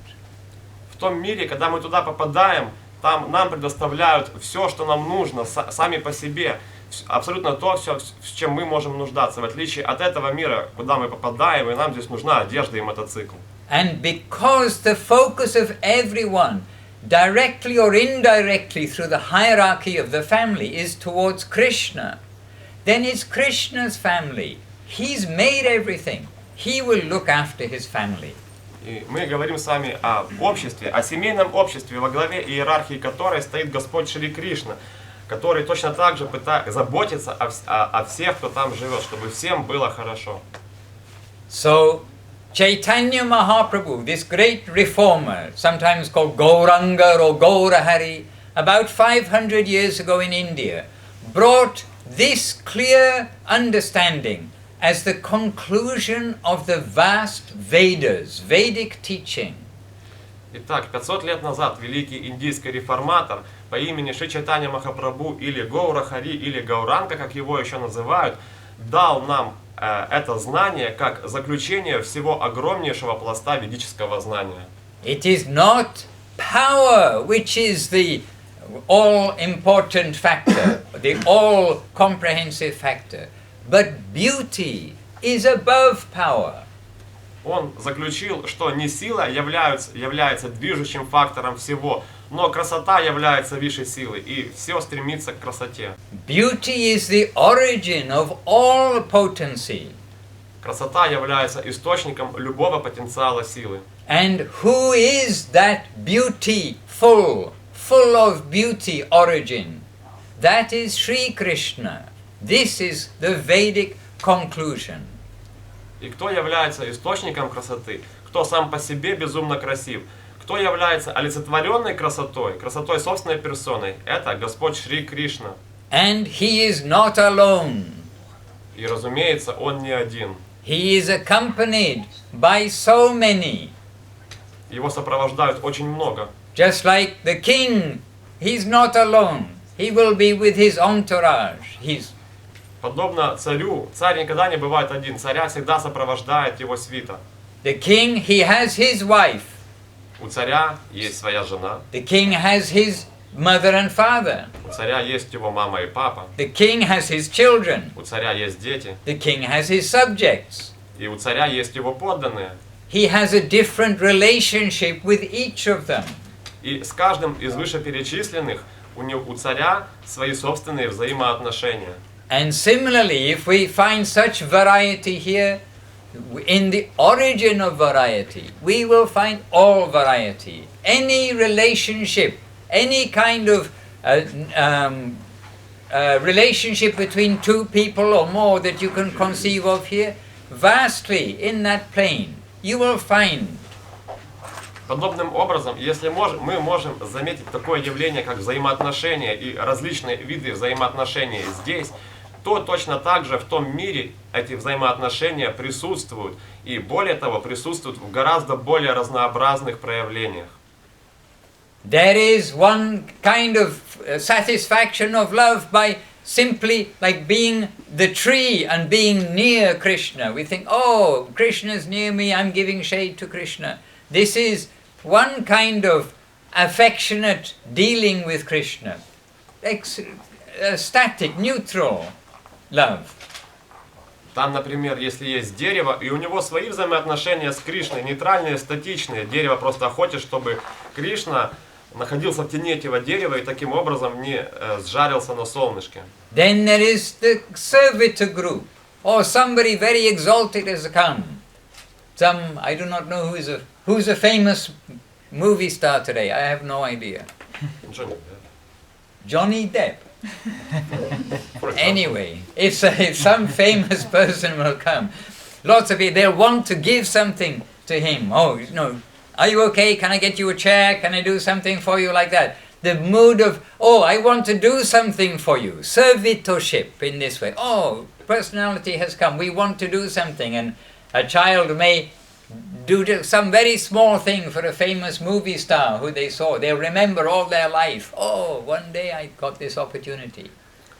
В том мире, когда мы туда попадаем, там нам предоставляют все, что нам нужно, сами по себе. Абсолютно то, все, с чем мы можем нуждаться, в отличие от этого мира, куда мы попадаем, и нам здесь нужна одежда и мотоцикл. And because the focus of everyone, directly or indirectly through the hierarchy of the family, is towards Krishna, then it's Krishna's family. He's made everything. He will look after his family. И мы говорим с вами о обществе, о семейном обществе, во главе иерархии которой стоит Господь Шри Кришна, который точно так же заботится о всех, кто там живет, чтобы всем было хорошо. So, Chaitanya Mahaprabhu, this great reformer, sometimes called Gauranga or Gaurahari, about 500 years ago in India, brought this clear understanding as the conclusion of the vast Vedas, Vedic teaching. Итак, 500 лет назад великий индийский реформатор по имени Шри Чайтанья Махапрабху или Гаурахари или Гауранга, как его еще называют, дал нам это знание как заключение всего огромнейшего пласта ведического знания. It is not power which is the all-important factor, the all-comprehensive factor, but beauty is above power. Он заключил, что не сила является движущим фактором всего, но красота является выше силы, и все стремится к красоте. Beauty is the origin of all potency. Красота является источником любого потенциала силы. And who is that beauty full of beauty origin? That is Sri Krishna. This is the Vedic conclusion. И кто является источником красоты? Кто сам по себе безумно красив? Кто является олицетворенной красотой, красотой собственной персоной? Это Господь Шри Кришна. And he is not alone. И разумеется, он не один. He is accompanied by so many. Его сопровождают очень много. Just like the king, he's not alone. He will be with his entourage. Подобно царю, царь никогда не бывает один. Царя всегда сопровождает его свита. The king, he has his wife. У царя есть своя жена. The king has his mother and father. У царя есть его мама и папа. The king has his children. У царя есть дети. The king has his subjects. И у царя есть его подданные. He has a different relationship with each of them. И с каждым из вышеперечисленных у царя свои собственные взаимоотношения. And similarly, if we find such variety here, in the origin of variety, we will find all variety. Any relationship, any kind of relationship between two people or more that you can conceive of here, vastly in that plane, you will find. Подобным образом, если мы можем заметить такое явление, как взаимоотношения и различные виды взаимоотношений здесь, то точно так же в том мире эти взаимоотношения присутствуют, и более того, присутствуют в гораздо более разнообразных проявлениях. There is one kind of satisfaction of love by simply like being the tree and being near Krishna. We think, oh, Krishna is near me, I'm giving shade to Krishna. This is one kind of affectionate dealing with Krishna. Static, neutral love. Там, например, если есть дерево, и у него свои взаимоотношения с Кришной, нейтральные, статичные. Дерево просто хочет, чтобы Кришна находился в тени этого дерева и таким образом не сжарился на солнышке. Then there is the servitor group, or somebody very exalted has come. Some, I do not know who's a famous movie star today. I have no idea. Johnny Depp. Anyway, if some famous person will come, lots of people, they'll want to give something to him. Oh, no, are you okay? Can I get you a chair? Can I do something for you like that? The mood of, oh, I want to do something for you. Servitorship in this way. Oh, personality has come. We want to do something. And a child may do some very small thing for a famous movie star who they saw. They'll remember all their life. Oh, one day I got this opportunity.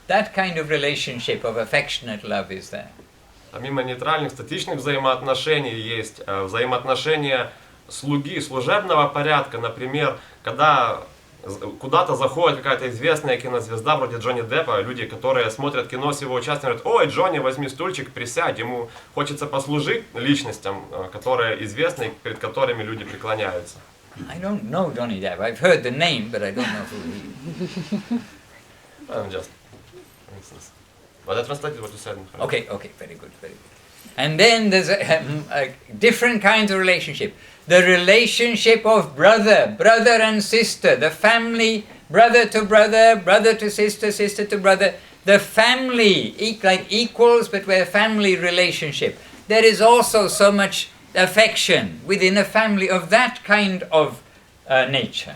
That kind of relationship of affectionate love is there. Помимо нейтральных, статичных взаимоотношений есть взаимоотношения слуги, служебного порядка. Например, когда куда-то заходит какая-то известная кинозвезда вроде Джонни Деппа, люди, которые смотрят кино с его участием, говорят: ой, Джонни, возьми стульчик, присядь, ему хочется послужить личностям, которые известны, перед которыми люди преклоняются. I don't know Johnny Depp. I've heard the name, but I don't know who he is. I'm just, for instance. But I translated what you said. Okay, very good, very good. And then there's a different kinds of relationship. The relationship of brother and sister, the family, brother to brother, brother to sister, sister to brother. The family, like equals, but we're a family relationship. There is also so much affection within a family of that kind of nature.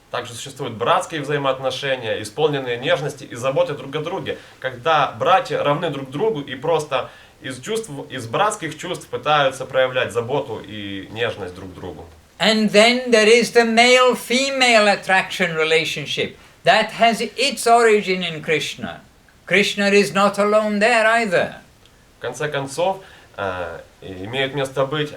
Также существуют братские взаимоотношения, исполненные нежности и заботы друг о друге, когда братья равны друг другу и просто из братских чувств пытаются проявлять заботу и нежность друг к другу. And then there is the male-female attraction relationship that has its origin in Krishna. Krishna is not alone there either. В конце концов, имеют место быть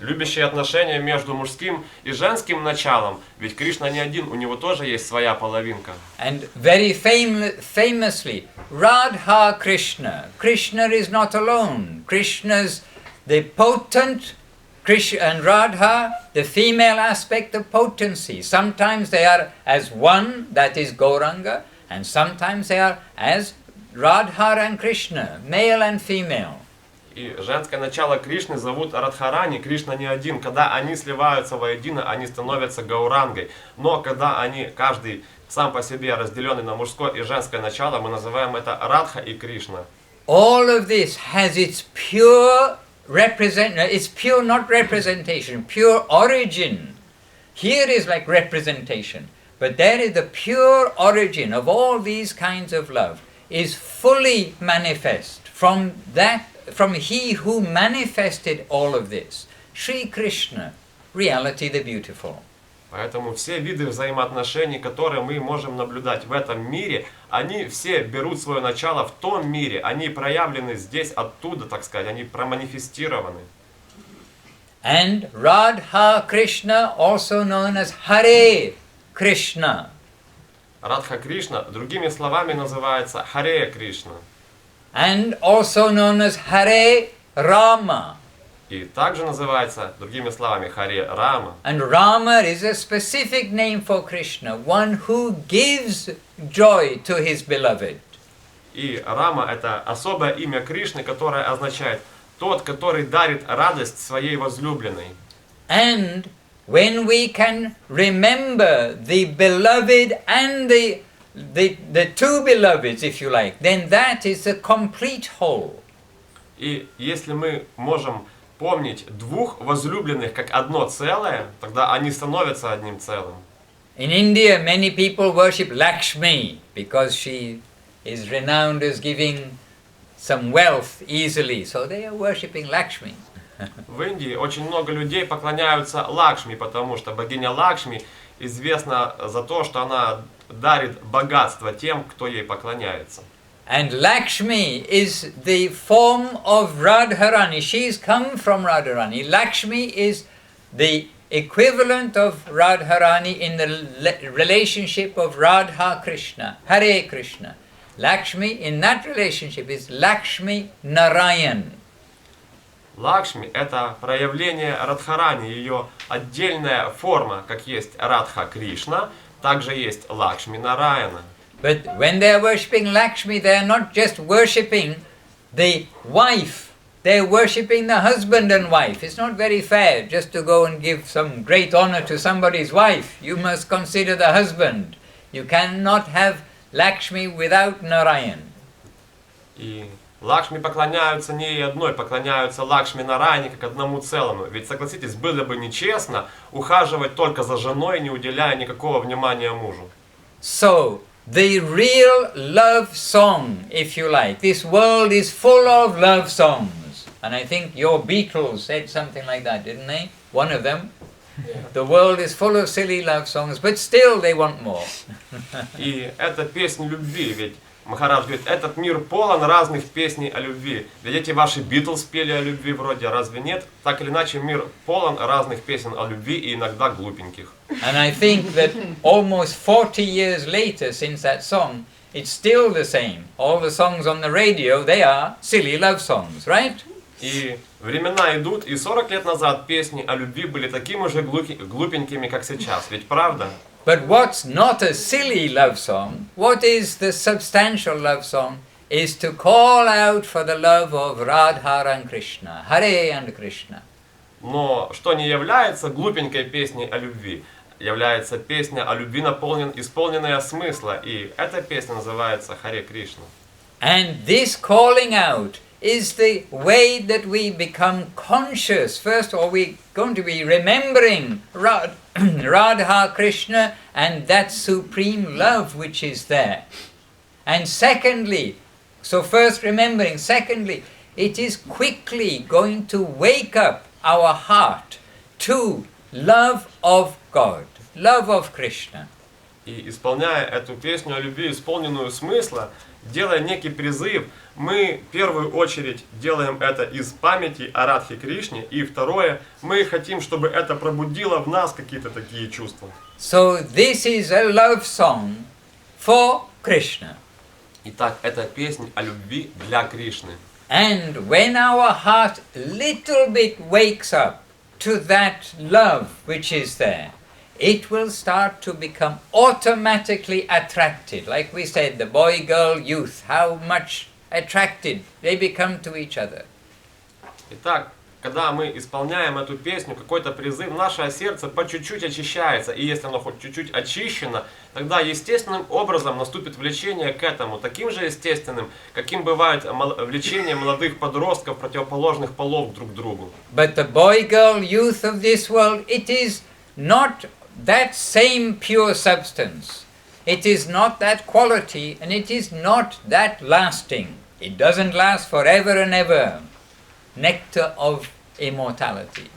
любящие отношения между мужским и женским началом, ведь Кришна не один, у него тоже есть своя половинка. And very famously, Radha Krishna. Krishna is not alone. Krishna's the potent, Krishna and Radha, the female aspect of potency. Sometimes they are as one, that is Gauranga, and sometimes they are as Radha and Krishna, male and female. И женское начало Кришны зовут Радхарани, Кришна не один. Когда они сливаются воедино, они становятся Гаурангой. Но когда они, каждый сам по себе разделенный на мужское и женское начало, мы называем это Радха и Кришна. All of this has its pure it's pure not representation, pure origin. Here is like representation, but there is the pure origin of all these kinds of love is fully manifest from he who manifested all of this, Sri Krishna, reality the beautiful. Поэтому все виды взаимоотношений, которые мы можем наблюдать в этом мире, они все берут свое начало в том мире, они проявлены здесь, оттуда, так сказать, они проманифестированы. And Radha Krishna, also known as Hare Krishna. Радха Кришна, другими словами, называется Харе Кришна. And also known as Hare Rama. И также называется, другими словами, Харе Рама. And Rama is a specific name for Krishna, one who gives joy to his beloved. И Рама — это особое имя Кришны, которое означает тот, который дарит радость своей возлюбленной. And when we can remember the beloved and the two beloveds, if you like, then that is a complete whole. И если мы можем помнить двух возлюбленных как одно целое, тогда они становятся одним целым. In India, many people worship Lakshmi because she is renowned as giving some wealth easily, so they are worshipping Lakshmi. В Индии очень много людей поклоняются Лакшми, потому что богиня Лакшми известна за то, что она дарит богатство тем, кто ей поклоняется. And Lakshmi is the form of Radharani. She's come from Radharani. Lakshmi is the equivalent of Radharani in the relationship of Radha Krishna, Hare Krishna. Lakshmi in that relationship is Lakshmi Narayan. Лакшми — это проявление Радхарани, ее отдельная форма, как есть Радха Кришна, также есть Лакшми Нараяна. But when they are worshipping Lakshmi, they are not just worshipping the wife, they are worshipping the husband and wife. It's not very fair just to go and give some great honor to somebody's wife. You must consider the husband. You cannot have Lakshmi without Narayan. И Лакшми поклоняются не ей одной, поклоняются Лакшми Нараяне как одному целому. Ведь, согласитесь, было бы нечестно ухаживать только за женой, не уделяя никакого внимания мужу. So, the real love song, if you like. This world is full of love songs. And I think your Beatles said something like that, didn't they? One of them. The world is full of silly love songs, but still they want more. И это песня любви, ведь Махарадж говорит, этот мир полон разных песней о любви. Ведь эти ваши Битлз пели о любви вроде, разве нет? Так или иначе, мир полон разных песен о любви и иногда глупеньких. And I think that almost 40 years later since that song, it's still the same. All the songs on the radio, they are silly love songs, right? И времена идут, и 40 лет назад песни о любви были такими же глупенькими, как сейчас. Ведь правда? But what's not a silly love song, what is the substantial love song, is to call out for the love of Radha and Krishna, Hare and Krishna. Но что не является глупенькой песней о любви, является песня о любви, исполненная смысла, и эта песня называется Харе Кришна. And this calling out is the way that we become conscious. First of all, we're going to be remembering Radha Krishna and that supreme love which is there. And secondly, so first remembering, secondly, it is quickly going to wake up our heart to love of God, love of Krishna. И исполняя эту песню о любви, исполненную смысла, делая некий призыв, мы в первую очередь делаем это из памяти о Радхе Кришне, и второе, мы хотим, чтобы это пробудило в нас какие-то такие чувства. So this is a love song for Krishna. Итак, это песня о любви для Кришны. And when our heart little bit wakes up to that love which is there, it will start to become automatically attracted. Like we said, the boy, girl, youth, how much attracted they become to each other. Итак, когда мы исполняем эту песню, какой-то призыв, наше сердце по чуть-чуть очищается. И если оно хоть чуть-чуть очищено, тогда естественным образом наступит влечение к этому. Таким же естественным, каким бывает влечение молодых подростков противоположных полов друг к другу. But the boy, girl, youth of this world, it is not that same pure substance. It is not that quality, and it is not that lasting. It doesn't last forever and ever. Nectar of immortality.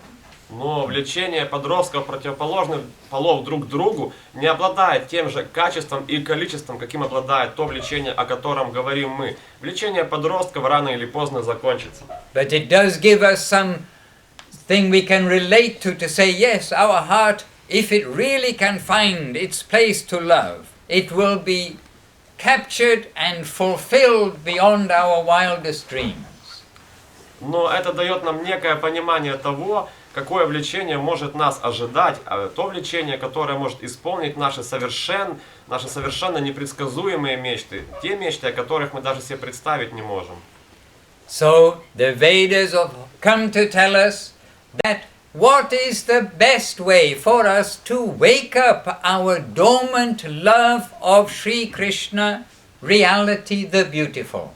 Но влечение подростков противоположных полов друг к другу не обладает тем же качеством и количеством, каким обладает то влечение, о котором говорим мы. Влечение подростков рано или поздно закончится. But it does give us something we can relate to say, yes, our heart, if it really can find its place to love, it will be captured and fulfilled beyond our wildest dreams. Но это дает нам некое понимание того, какое влечение может нас ожидать, а то влечение, которое может исполнить наши совершенно непредсказуемые мечты, те мечты, о которых мы даже себе представить не можем. So the Vedas have come to tell us that what is the best way for us to wake up our dormant love of Sri Krishna, reality the beautiful.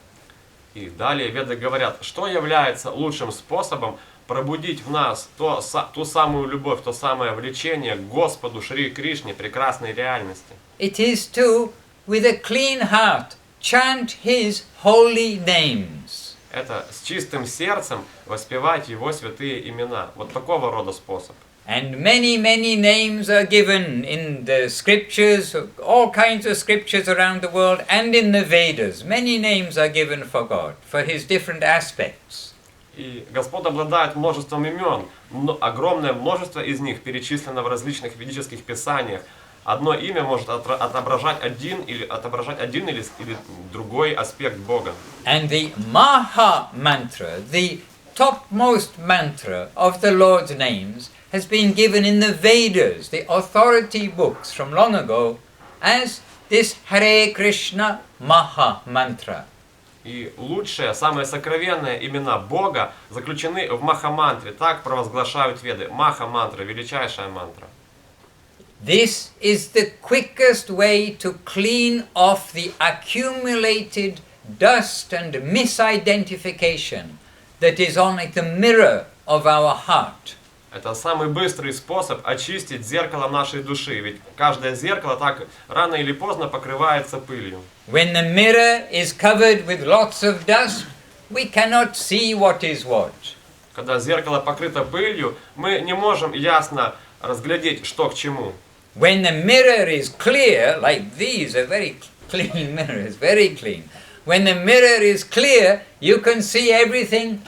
И далее Веды говорят, что является лучшим способом пробудить в нас ту самую любовь, то самое влечение к Господу Шри Кришне, прекрасной реальности. It is to, with a clean heart, chant His holy names. Это с чистым сердцем воспевать Его святые имена. Вот такого рода способ. And many, many names are given in the scriptures, all kinds of scriptures around the world, and in the Vedas. Many names are given for God, for His different aspects. И Господь обладает множеством имен, огромное множество из них перечислено в различных ведических писаниях. Одно имя может отображать один или другой аспект Бога. And the Maha mantra, the topmost mantra of the Lord's names, has been given in the Vedas, the authority books from long ago, as this Hare Krishna Maha mantra. И лучшие, самые сокровенные имена Бога заключены в Маха-мантре. Так провозглашают Веды. Маха-мантра, величайшая мантра. This is the quickest way to clean off the accumulated dust and misidentification that is on like the mirror of our heart. Это самый быстрый способ очистить зеркало нашей души, ведь каждое зеркало так рано или поздно покрывается пылью. When the mirror is covered with lots of dust, we cannot see what is what. Когда зеркало покрыто пылью, мы не можем ясно разглядеть, что к чему. When the mirror is clear, like these are very clean mirror. It's very clean. When the mirror is clear, you can see everything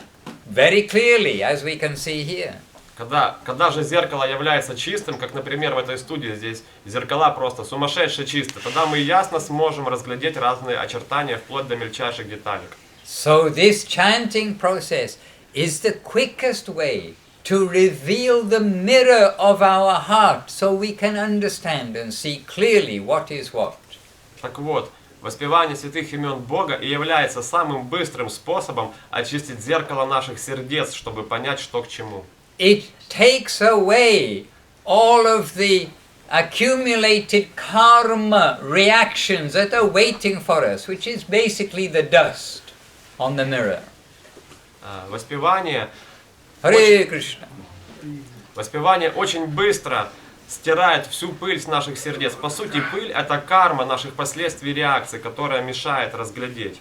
very clearly, as we can see here. Когда же зеркало является чистым, как, например, в этой студии, здесь зеркала просто сумасшедше чистые, тогда мы ясно сможем разглядеть разные очертания, вплоть до мельчайших деталек. So this chanting process is the quickest way to reveal the mirror of our heart, so we can understand and see clearly what is what. Так вот, воспевание святых имен Бога и является самым быстрым способом очистить зеркало наших сердец, чтобы понять, что к чему. It takes away all of the accumulated karma reactions that are waiting for us, which is basically the dust on the mirror. Воспевание Hare Krishna. Воспевание очень быстро стирает всю пыль с наших сердец. По сути, пыль — это карма наших последствий реакций, которая мешает разглядеть.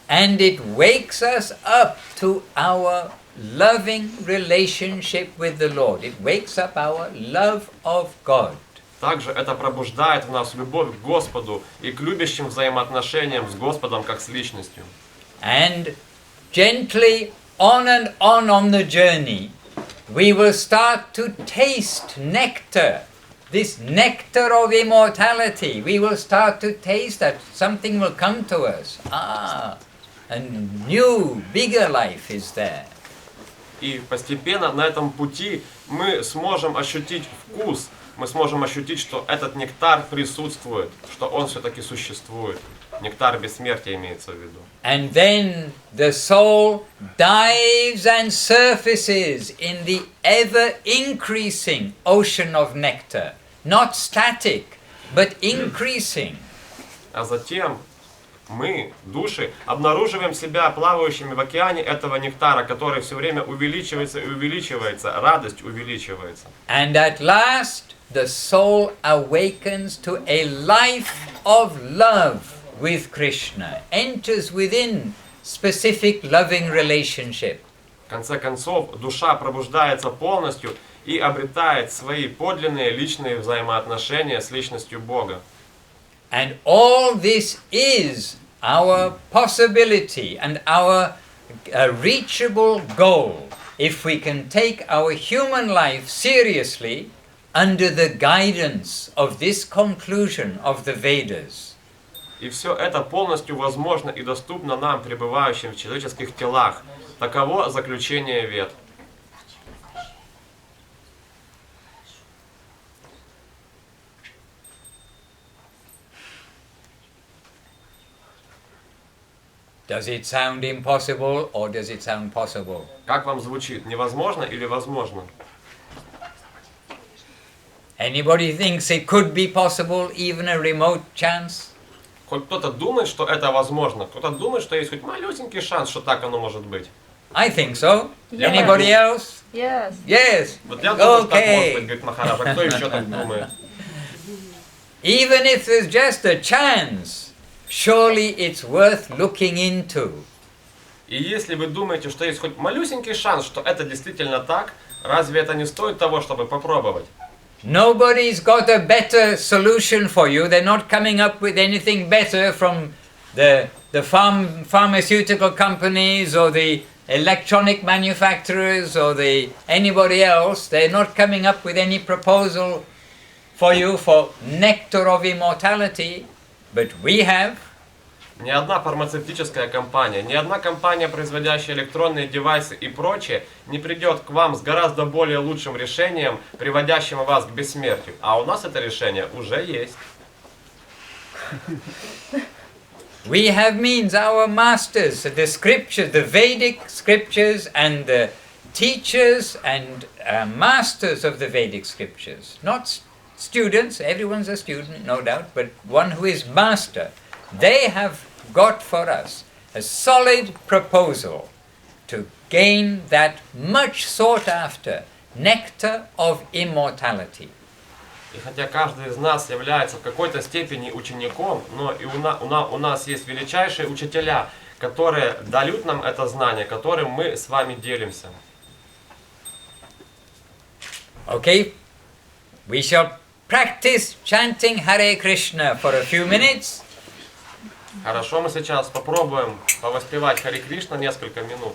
And it wakes us up to our loving relationship with the Lord. It wakes up our love of God. Также это пробуждает в нас любовь к Господу и к любящим взаимоотношениям с Господом как с личностью. And gently on and on the journey, we will start to taste nectar. This nectar of immortality. We will start to taste that something will come to us. A new, bigger life is there. И постепенно на этом пути мы сможем ощутить вкус, мы сможем ощутить, что этот нектар присутствует, что он все-таки существует. Нектар бессмертия имеется в виду. And then the soul dives and surfaces in the ever-increasing ocean of nectar. Not static, but increasing. А затем мы, души, обнаруживаем себя плавающими в океане этого нектара, который все время увеличивается и увеличивается, радость увеличивается. And at last the soul awakens to a life of love with Krishna, enters within specific loving relationship. В конце концов, душа пробуждается полностью и обретает свои подлинные личные взаимоотношения с личностью Бога. And all this is our possibility and our reachable goal if we can take our human life seriously under the guidance of this conclusion of the Vedas. И все это полностью возможно и доступно нам, пребывающим в человеческих телах. Таково заключение Вед. Does it sound impossible or does it sound possible? Как вам звучит? Невозможно или возможно? Anybody thinks it could be possible, even a remote chance? Хоть кто-то думает, что это возможно, кто-то думает, что есть хоть малюсенький шанс, что так оно может быть. I think so. Yes. Anybody else? Yes. Yes. Вот я думаю, что так может быть, Okay. говорит Махарадж, а кто еще так думает? Even if there's just a chance, surely it's worth looking into. И если вы думаете, что есть хоть малюсенький шанс, что это действительно так, разве это не стоит того, чтобы попробовать? Nobody's got a better solution for you. They're not coming up with anything better from the pharmaceutical companies or the electronic manufacturers or anybody else. They're not coming up with any proposal for you for nectar of immortality, but we have. Ни одна фармацевтическая компания, ни одна компания, производящая электронные девайсы и прочее, не придет к вам с гораздо более лучшим решением, приводящим вас к бессмертию. А у нас это решение уже есть. We have means, our masters, the scriptures, the Vedic scriptures and the teachers and masters of the Vedic scriptures. Not students, everyone's a student, no doubt, but one who is master. They have got for us a solid proposal to gain that much sought after nectar of immortality. И хотя каждый из нас является в какой-то степени учеником, но и у нас есть величайшие учителя, которые дают нам это знание, которым мы с вами делимся. Okay, we shall practice chanting Hare Krishna for a few minutes. Хорошо, мы сейчас попробуем повоспевать Харе Кришна несколько минут.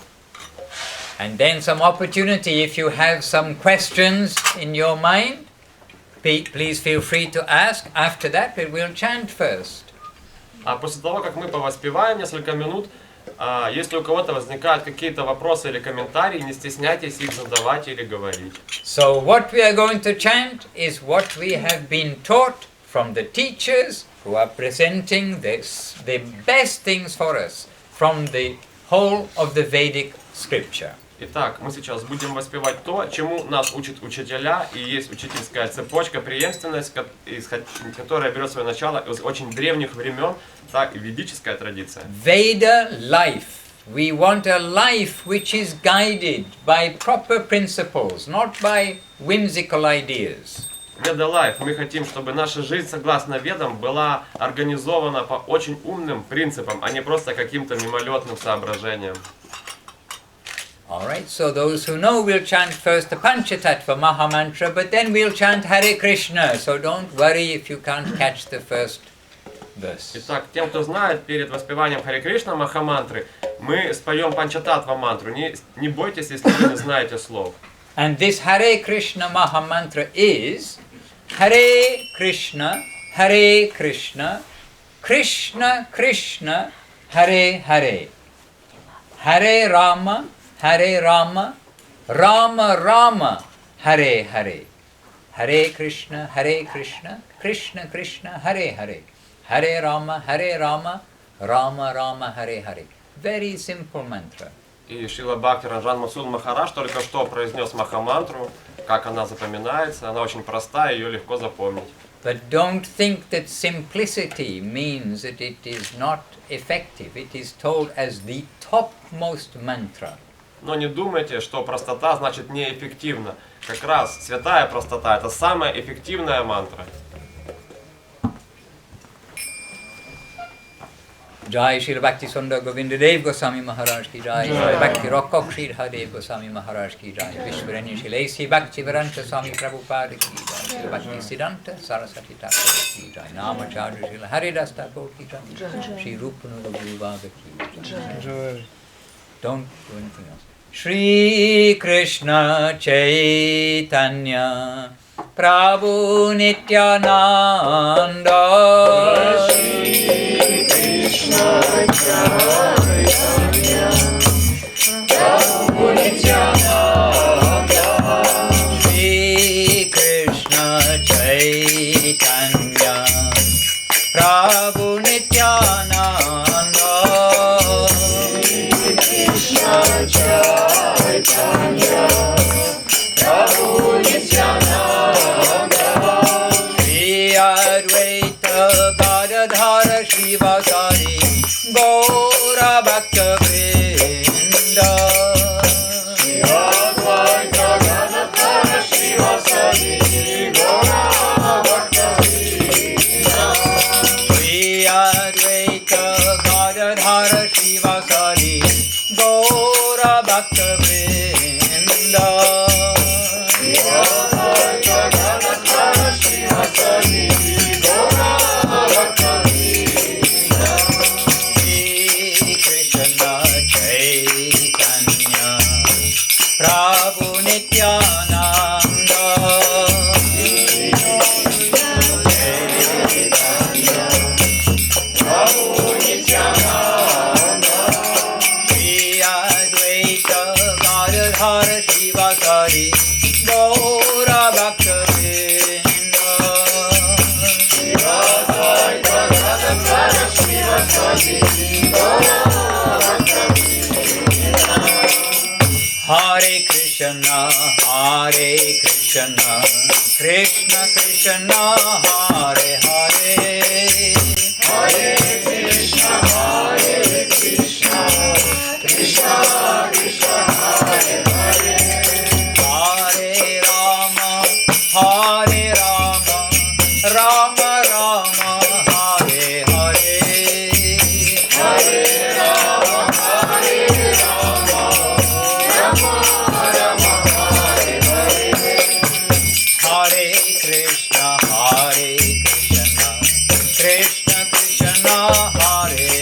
And then some opportunity, if you have some questions in your mind, please feel free to ask. After that, we will chant first. А после того, как мы повоспеваем несколько минут, если у кого-то возникают какие-то вопросы или комментарии, не стесняйтесь их задавать или говорить. So what we are going to chant is what we have been taught from the teachers who are presenting the best things for us from the whole of the Vedic scripture. Итак, мы сейчас будем воспевать то, чему нас учат учителя, и есть учительская цепочка, преемственность, которая берет свое начало из очень древних времен, так и ведическая традиция. Veda life. We want a life which is guided by proper principles, not by whimsical ideas. Веда Life. Мы хотим, чтобы наша жизнь, согласно ведам, была организована по очень умным принципам, а не просто каким-то мимолетным соображениям. Alright, so those who know will chant first the Panchatattva Maha Mantra, but then we'll chant Hare Krishna, so don't worry if you can't catch the first verse. Итак, тем, кто знает, перед воспеванием Харе Кришна Махамантры, мы споем Панчататтва мантру. Не бойтесь, если вы не знаете слов. And this Hare Krishna Maha Mantra is Hare Krishna, Hare Krishna, Krishna Krishna, Hare Hare, Hare Rama, Hare Rama, Rama Rama, Hare Hare, Hare Krishna, Krishna Krishna, Hare Hare, Hare Rama, Rama Rama, Hare Hare. Very simple mantra. И Шрила Мадхусудан Махарадж только что произнес Махамантру, как она запоминается, она очень простая, ее легко запомнить. But don't think that simplicity means that it is not effective. It is told as the topmost mantra. Но не думайте, что простота значит неэффективно. Как раз святая простота – это самая эффективная мантра. Jai Shri Bhakti Sundar Govinda Dev Goswami Maharaj ki Jai, Shri Bhakti Rockok Shri Hadev Goswami Maharaj ki Jai, Vishwaranya Shri Lesi Bhakti Varanta Swami Prabhupada ki Jai, Shri Bhakti Siddhanta Saraswati Thakur ki Jai, Namacharya Shri Haridas Thakur ki Jai, Shri Rupananda Guru Baba ki Jai. Don't do anything else. Shri Krishna Chaitanya Prabhu Nityananda Shri Krishna Chaitanya Prabhu Nityananda Shri Krishna Chaitanya Prabhu Nityananda Chaitanya Prabhu Nityananda Shri Advaita Gadadhara Shivasari Gaura Bhakta Vrinda Shri Advaita Gadadhara Shivasari Gaura Bhakta Vrinda Shri Advaita Gadadhara Shivasari Gaura Bhakta Vrinda Shri Advaita Gadadhara Shivasari Gaura Bhakta Vrinda Shri Krishna Chaitanya Prabhu Nityananda Shri Krishna Chaitanya Prabhu Nityananda Gadadhara Shivasari Gaura Bhakta Vrinda Shri Advaita Gadadhara Shivasari Gaura Bhakta Vrinda Hare Krishna Krishna Krishna Hare Hare Hare Krishna Krishna Krishna Krishna Hare Hare Hare Rama Rama Rama Hare Hare Hare Rama Rama Rama Hare Hare Hare Krishna Krishna Krishna Hare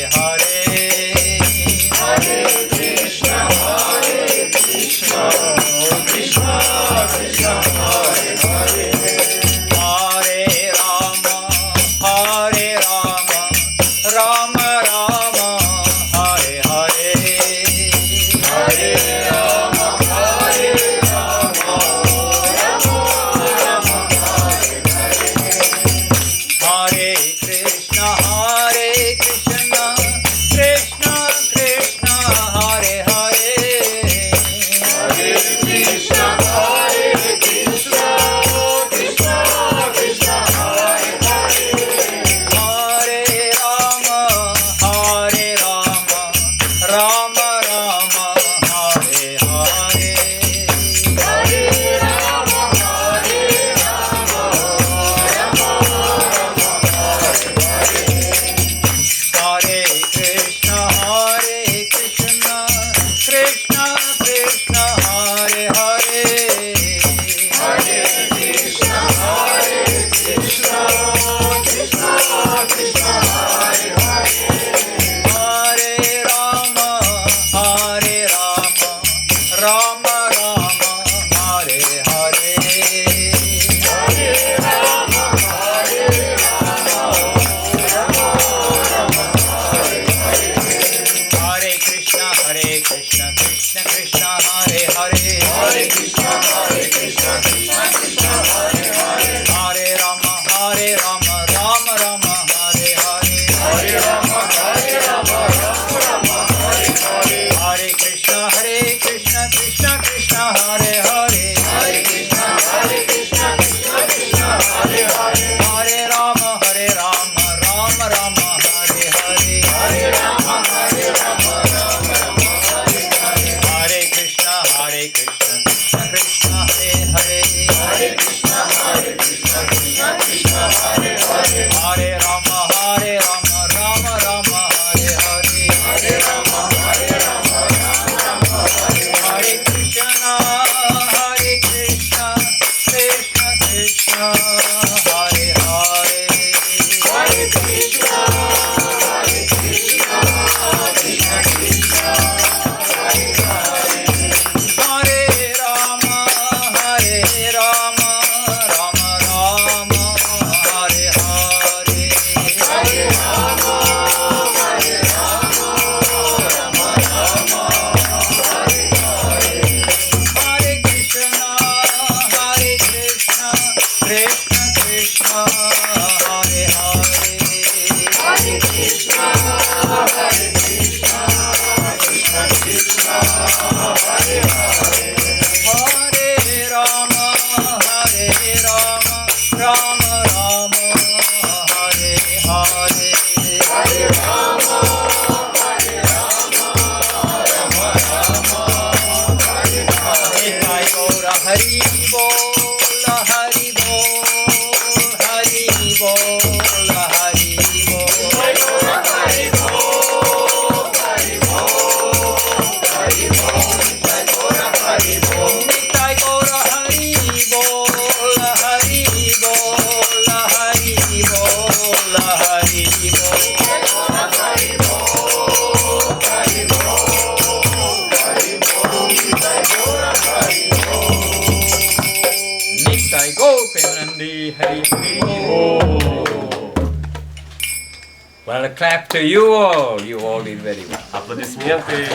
Well, a clap to you all. You all did very well. Аплодисменты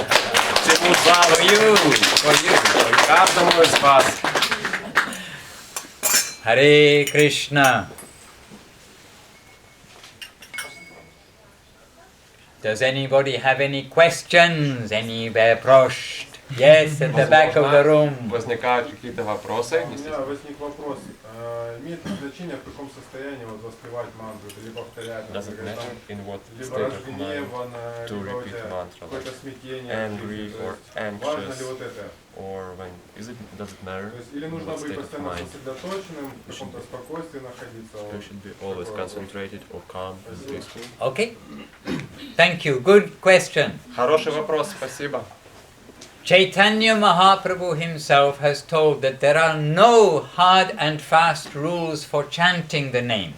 всему залу. For you. Каждому из вас. Hare Krishna. Does anybody have any questions? Any вопросы? Yes, at the back of the room. Возникают какие-то вопросы? У меня возник вопрос. Имеет ли значение, в каком состоянии вот воспевать мантру, или повторять, например, либо разгневанно, либо у тебя какое-то смятение, angry or важно ли anxious, вот это? or when does it matter? То есть, или нужно What быть state of постоянно mind? сосредоточенным, в каком-то спокойствии находиться? You should be always concentrated or calm and peaceful. Okay. Thank you. Good question. Хороший вопрос, спасибо. Chaitanya Mahaprabhu himself has told that there are no hard and fast rules for chanting the name.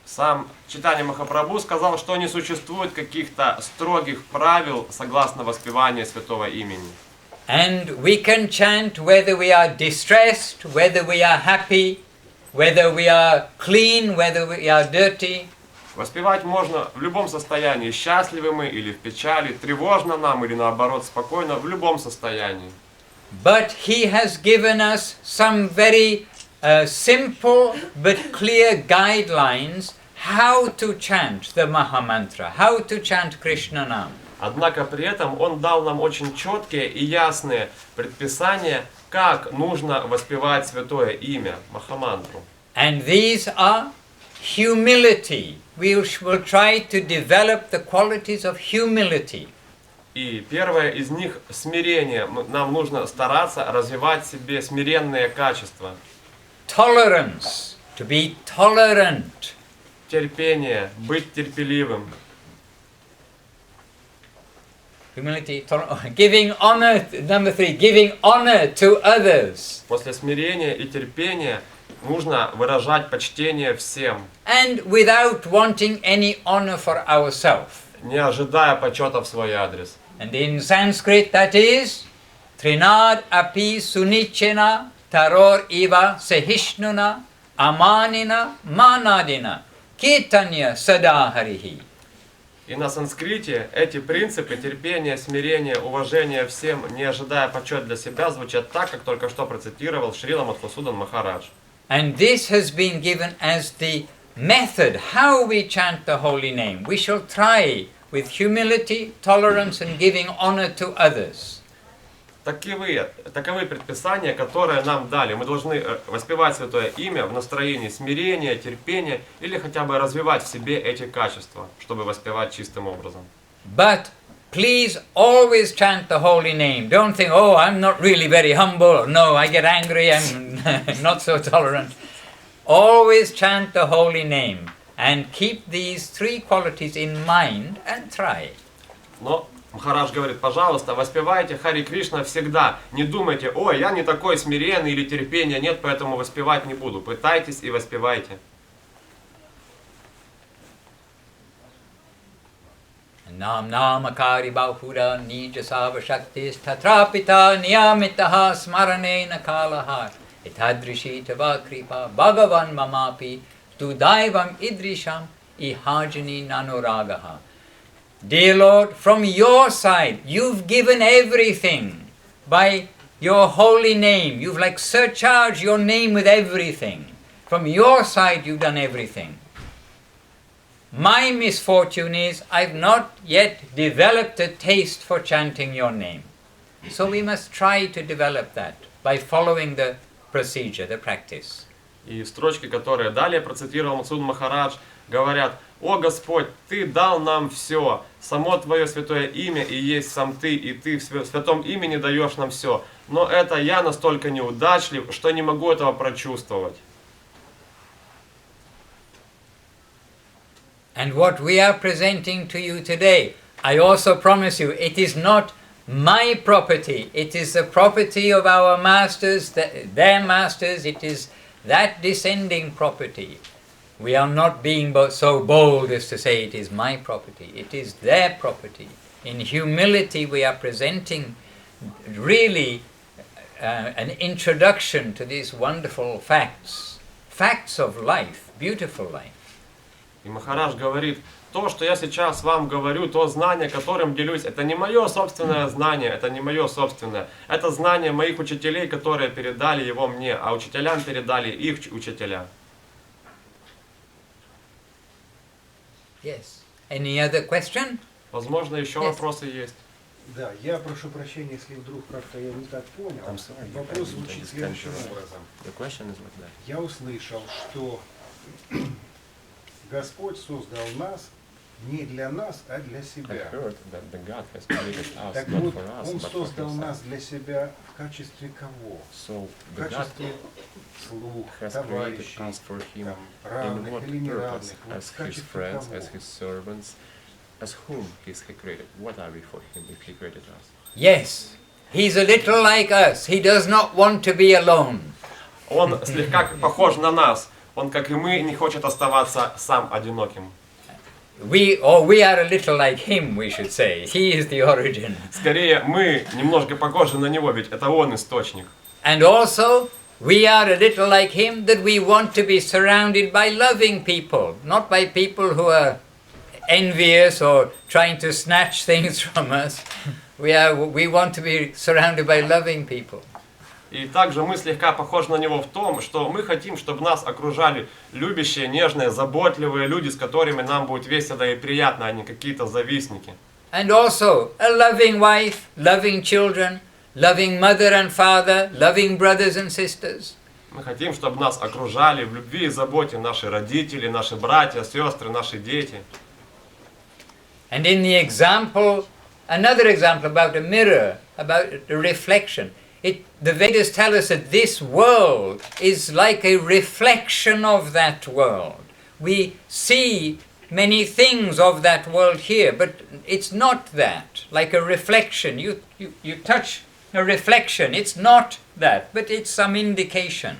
Сам Чайтанья Махапрабху сказал, что не существует каких-то строгих правил согласно воспеванию святого имени. And we can chant whether we are distressed, whether we are happy, whether we are clean, whether we are dirty. Воспевать можно в любом состоянии, счастливы мы или в печали, тревожно нам или наоборот спокойно, в любом состоянии. But he has given us some very simple but clear guidelines how to chant the Mahamantra, how to chant Krishna Nam. Однако при этом он дал нам очень четкие и ясные предписания, как нужно воспевать святое имя, Махамантру. And these are humility. We will try to develop the qualities of humility. И первое из них – смирение. Нам нужно стараться развивать в себе смиренные качества. Tolerance, to be tolerant. Терпение, быть терпеливым. Humility, giving honor, number 3, giving honor to others. После смирения и терпения нужно выражать почтение всем, And without wanting any honor for ourselves. не ожидая почета в свой адрес. And in Sanskrit that is Trinad api sunichena taror iva sahishnuna amanina manadina kirtanya sadaharihi. И на санскрите эти принципы терпения, смирения, уважения всем, не ожидая почет для себя, звучат так, как только что процитировал Шрила Мадхусудан Махарадж. And this has been given as the method how we chant the holy name. We shall try with humility, tolerance and giving honor to others. Таковы предписания, которые нам дали. Мы должны воспевать святое имя в настроении смирения, терпения или хотя бы развивать в себе эти качества, чтобы воспевать чистым образом. But please always chant the holy name. Don't think, oh, I'm not really very humble. No, I get angry, I'm not so tolerant. Always chant the holy name and keep these 3 qualities in mind and try. Но Махарадж говорит, пожалуйста, воспевайте Хари Кришна всегда. Не думайте, ой, я не такой смиренный или терпения нет, поэтому воспевать не буду. Пытайтесь и воспевайте. Nam namakari bahura nija sava shaktis tatrapita niyamitaha smaranena kalaha itadrishi tava kripa bhagavan mamapi tudaivam idrisham ihajani nanuragaha. Dear Lord, from your side, you've given everything by your holy name. You've like surcharged your name with everything. From your side, you've done everything. My misfortune is I've not yet developed a taste for chanting your name. So we must try to develop that by following the procedure, the practice. И строчки, которые далее процитировал Мадхусудан Махарадж, говорят, «О Господь, Ты дал нам все, само Твое святое имя и есть сам Ты, и Ты в святом имени даешь нам все. Но это я настолько неудачлив, что не могу этого прочувствовать». And what we are presenting to you today, I also promise you, it is not my property. It is the property of our masters, their masters. It is that descending property. We are not being so bold as to say it is my property. It is their property. In humility we are presenting really an introduction to these wonderful facts. Facts of life, beautiful life. И Махарадж говорит, то, что я сейчас вам говорю, то знание, которым делюсь, это не мое собственное знание, это не мое собственное. Это знание моих учителей, которые передали его мне, а учителям передали их учителя. Yes. Any other question? Возможно, еще вопросы есть. Да, я прошу прощения, если вдруг как-то я не так понял. Вопрос звучит следующим образом. Я услышал, что Господь создал нас не для нас, а для себя. Так вот, Он создал нас для себя в качестве кого? В качестве слуг, товарищей, там, равных или неравных. Вот в качестве кого? As whom He created? What are we for Him if He created us? Yes. He's a little like us. He does not want to be alone. Он слегка похож на нас. Он, как и мы, не хочет оставаться сам одиноким. We are a little like him, we should say. He is the origin. Скорее, мы немножко похожи на него, ведь это он источник. And also, we are a little like him, that we want to be surrounded by loving people, not by people who are envious or trying to snatch things from us. We want to be surrounded by loving people. И также мы слегка похожи на него в том, что мы хотим, чтобы нас окружали любящие, нежные, заботливые люди, с которыми нам будет весело и приятно, а не какие-то завистники. And also a loving wife, loving children, loving mother and father, loving brothers and sisters. Мы хотим, чтобы нас окружали в любви и заботе наши родители, наши братья, сестры, наши дети. And in the example, another example about a mirror, about a reflection. The Vedas tell us that this world is like a reflection of that world. We see many things of that world here, but it's not that. Like a reflection, you touch a reflection, it's not that, but it's some indication.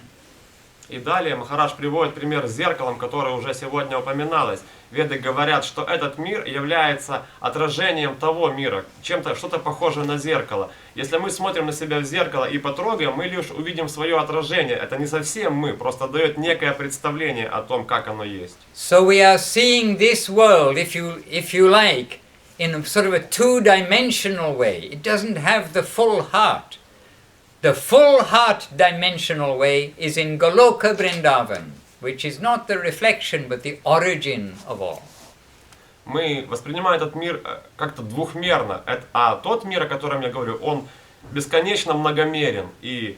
И далее Махарадж приводит пример с зеркалом, которое уже сегодня упоминалось. Веды говорят, что этот мир является отражением того мира, чем-то, что-то похожее на зеркало. Если мы смотрим на себя в зеркало и потрогаем, мы лишь увидим свое отражение. Это не совсем мы, просто дает некое представление о том, как оно есть. So we are seeing this world, if you like, in a sort of a two-dimensional way. It doesn't have the full heart. The full heart dimensional way is in Goloka Vrindavan, which is not the reflection but the origin of all. Мы воспринимаем этот мир как-то двухмерно, а тот мир, о котором я говорю, он бесконечно многомерен. И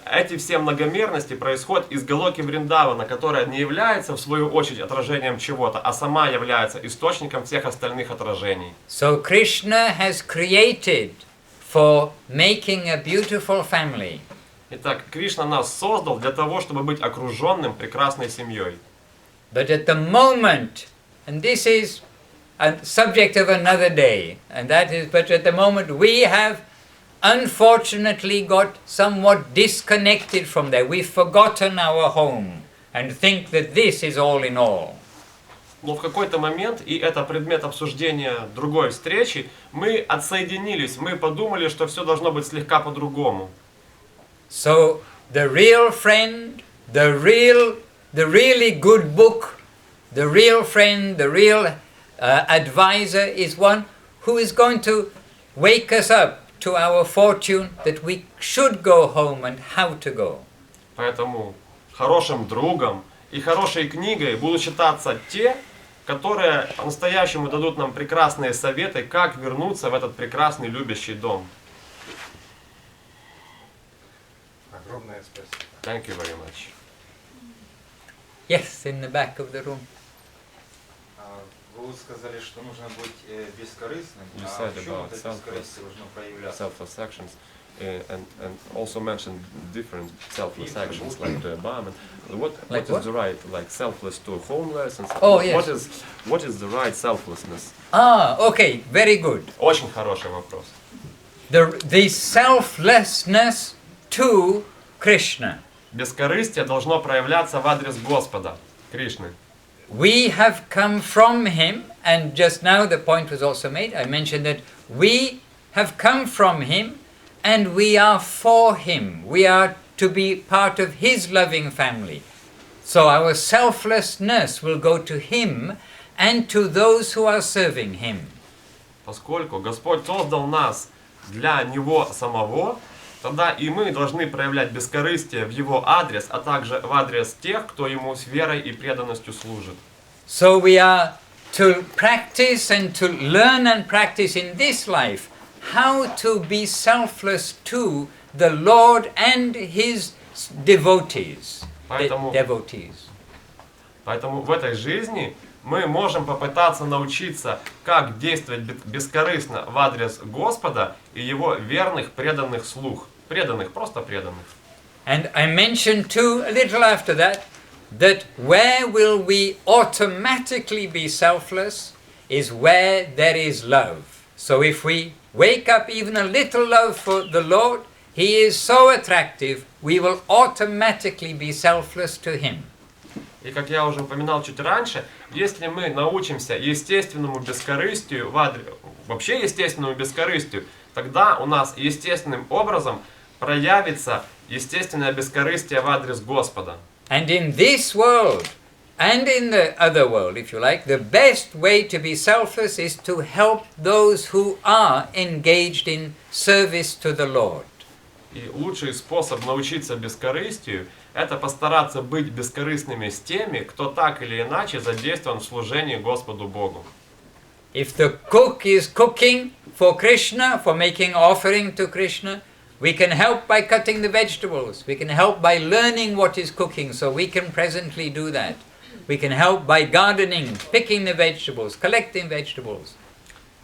эти все многомерности происходят из Галоки Вриндавана, которая не является в свою очередь отражением чего-то, а сама является источником всех остальных отражений. So Krishna has created for making a beautiful family. Итак, Кришна нас создал для того, чтобы быть окруженным прекрасной семьей. But at the moment, and this is a subject of another day, and that is, but at the moment we have unfortunately got somewhat disconnected from there. We've forgotten our home and think that this is all in all. Но в какой-то момент, и это предмет обсуждения другой встречи, мы отсоединились, мы подумали, что все должно быть слегка по-другому. So the real friend, the really good book, the real friend, the real advisor is one who is going to wake us up to our fortune that we should go home and how to go. Поэтому хорошим другом и хорошей книгой будут считаться те, которые по-настоящему дадут нам прекрасные советы, как вернуться в этот прекрасный любящий дом. Огромное спасибо. Thank you very much. Yes, in the back of the room. Вы сказали, что нужно быть бескорыстным. You А said в чем about это бескорыстие должно проявляться? selfless actions, and also mentioned different selfless actions like the environment. What is the right, like selfless to homeless and so Oh, on? yes. What is the right selflessness? Okay, very good. Очень хороший вопрос. The selflessness to Krishna. Бескорыстие должно проявляться в адрес Господа, Кришны. We have come from him, and just now the point was also made. I mentioned that we have come from him and we are for him. We are to be part of his loving family. So our selflessness will go to him and to those who are serving him. Поскольку Господь создал нас для Него самого, тогда и мы должны проявлять бескорыстие в Его адрес, а также в адрес тех, кто Ему с верой и преданностью служит. So we are to practice and to learn and practice in this life how to be selfless to the Lord and His devotees. Поэтому в этой жизни мы можем попытаться научиться, как действовать бескорыстно в адрес Господа и Его верных, преданных слуг. Преданных, просто преданных. And I mentioned too, a little after that where will we automatically be selfless is where there is love. So if we wake up even a little love for the Lord, He is so attractive, we will automatically be selfless to Him. И как я уже упоминал чуть раньше, если мы научимся естественному бескорыстию, вообще естественному бескорыстию, тогда у нас естественным образом проявится естественное бескорыстие в адрес Господа. And in this world, and in the other world, if you like, the best way to be selfless is to help those who are engaged in service to the Lord. И лучший способ научиться бескорыстию – это постараться быть бескорыстными с теми, кто так или иначе задействован в служении Господу Богу. If the cook is cooking for Krishna, for making offering to Krishna, we can help by cutting the vegetables. We can help by learning what is cooking, so we can presently do that. We can help by gardening, picking the vegetables, collecting vegetables.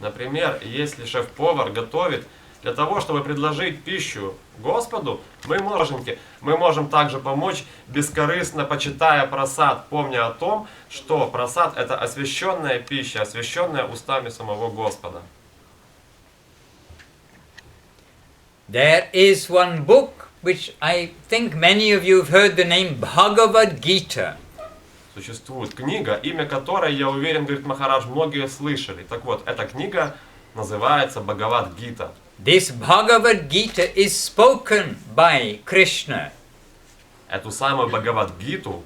Например, если шеф-повар готовит для того, чтобы предложить пищу Господу, мы можем также помочь, бескорыстно почитая прасад, помня о том, что прасад – это освященная пища, освященная устами самого Господа. There is one book which I think many of you have heard the name Bhagavad Gita. Существует книга, имя которой, я уверен, говорит Махарадж, многие слышали. Так вот, эта книга называется Бхагавад Гита. This Bhagavad Gita is spoken by Krishna. Эту самую Бхагавад Гиту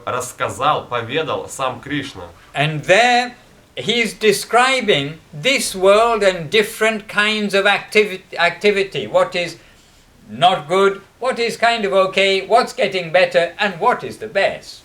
рассказал, поведал сам Кришна. And there he is describing this world and different kinds of activity. What is not good, what is kind of okay, what's getting better, and what is the best.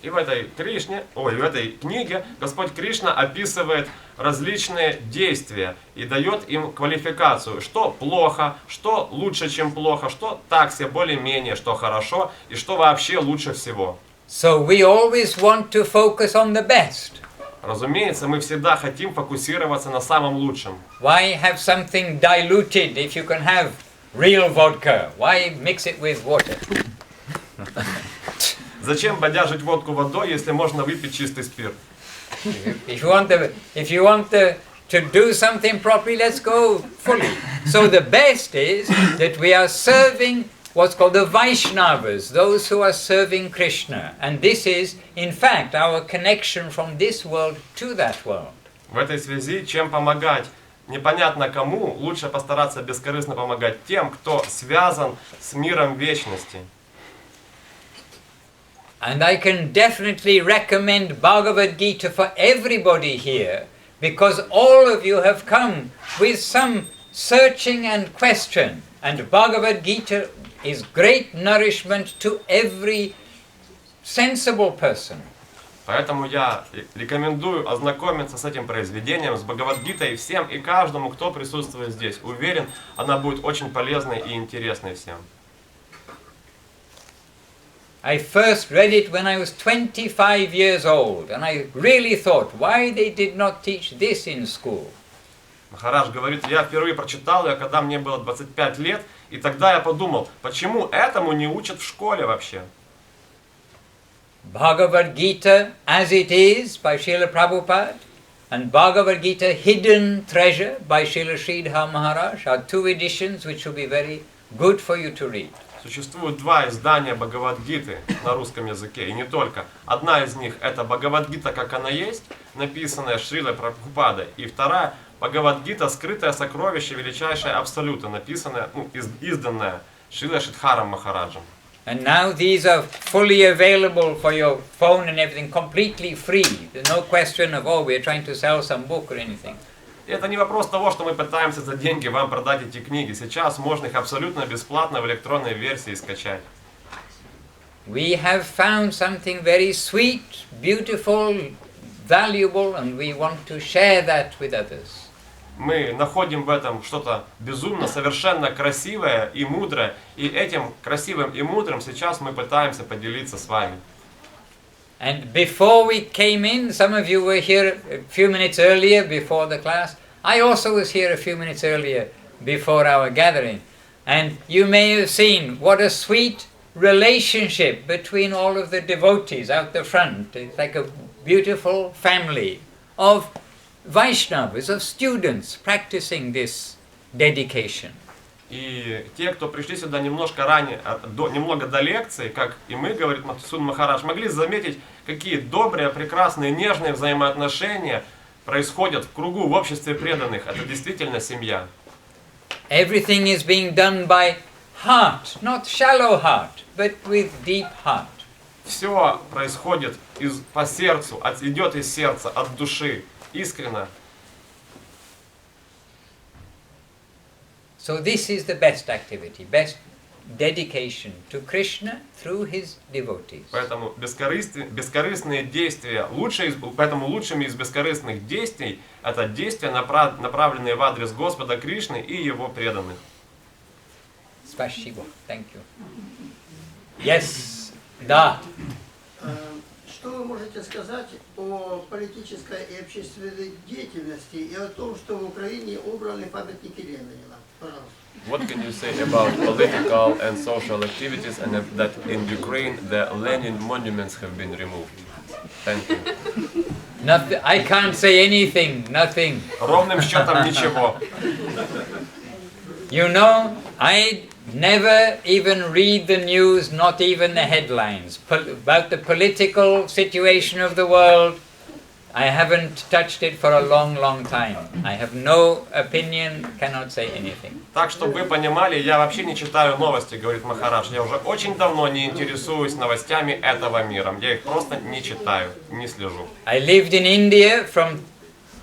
И в этой книге Господь Кришна описывает различные действия и дает им квалификацию, что плохо, что лучше, чем плохо, что так себе более-менее, что хорошо и что вообще лучше всего. So we always want to focus on the best. Разумеется, мы всегда хотим фокусироваться на самом лучшем. Why have something diluted if you can have real vodka? Why mix it with water? Зачем бодяжить водку водой, если можно выпить чистый спирт? If you want to do something properly, let's go fully. So the best is that we are serving what's called the Vaishnavas, those who are serving Krishna. And this is, in fact, our connection from this world to that world. В этой связи, чем помогать непонятно кому, лучше постараться бескорыстно помогать тем, кто связан с миром вечности. And I can definitely recommend Bhagavad Gita for everybody here, because all of you have come with some searching and question. And Bhagavad Gita is great nourishment to every sensible person. Поэтому я рекомендую ознакомиться с этим произведением, с Бхагавад-гитой всем и каждому, кто присутствует здесь. Уверен, она будет очень полезной и интересной всем. I first read it when I was 25 years old, and I really thought, why they did not teach this in school. Махарадж говорит, я впервые прочитал ее, когда мне было 25 лет, и тогда я подумал, почему этому не учат в школе вообще? Bhagavad Gita as it is by Srila Prabhupada and Bhagavad Gita Hidden Treasure by Srila Sridhar Maharaj are two editions which will be very good for you to read. Существует два издания Бхагавад-гиты на русском языке, и не только. Одна из них это Бхагавад-гита, как она есть, написанная Шрилой Прабхупадой, и вторая Бхагавад-гита «Скрытое сокровище величайшее абсолюта», написанная, изданная Шрилой Шридхаром Махараджем. And now these are fully available for your phone and everything, completely free. There's no question of, oh, we're trying to sell some book or anything. И это не вопрос того, что мы пытаемся за деньги вам продать эти книги. Сейчас можно их абсолютно бесплатно в электронной версии скачать. We have found something very sweet, beautiful, valuable, and we want to share that with others. Мы находим в этом что-то безумно, совершенно красивое и мудрое, и этим красивым и мудрым сейчас мы пытаемся поделиться с вами. And before we came in, some of you were here a few minutes earlier before the class. I also was here a few minutes earlier before our gathering. And you may have seen what a sweet relationship between all of the devotees out the front. It's like a beautiful family of Vaishnavas, of students practicing this dedication. И те, кто пришли сюда немножко ранее, немного до лекции, как и мы, говорит Мадхусудан Махарадж, могли заметить, какие добрые, прекрасные, нежные взаимоотношения происходят в кругу, в обществе преданных. Это действительно семья. Everything is being done by heart, not shallow heart, but with deep heart. Все происходит по сердцу, идет из сердца, от души, искренно. So this is the best activity, best dedication to Krishna through his devotees. Поэтому бескорыстные действия, поэтому лучшими из бескорыстных действий это действия, направленные в адрес Господа Кришны и Его преданных. Спасибо. Thank you. Yes. Да. Что вы можете сказать о политической и общественной деятельности и о том, что в Украине убраны памятники Ленина? Пожалуйста. What can you say about political and social activities and that in Ukraine the Lenin monuments have been removed? Thank you. Nothing. I can't say anything. Nothing. Ровным счетом ничего. You know, I never even read the news, not even the headlines. About the political situation of the world, I haven't touched it for a long, long time. I have no opinion, cannot say anything. Так, чтобы вы понимали, я вообще не читаю новости, говорит Махарадж. Я уже очень давно не интересуюсь новостями этого мира. Я их просто не читаю, не слежу. I lived in India from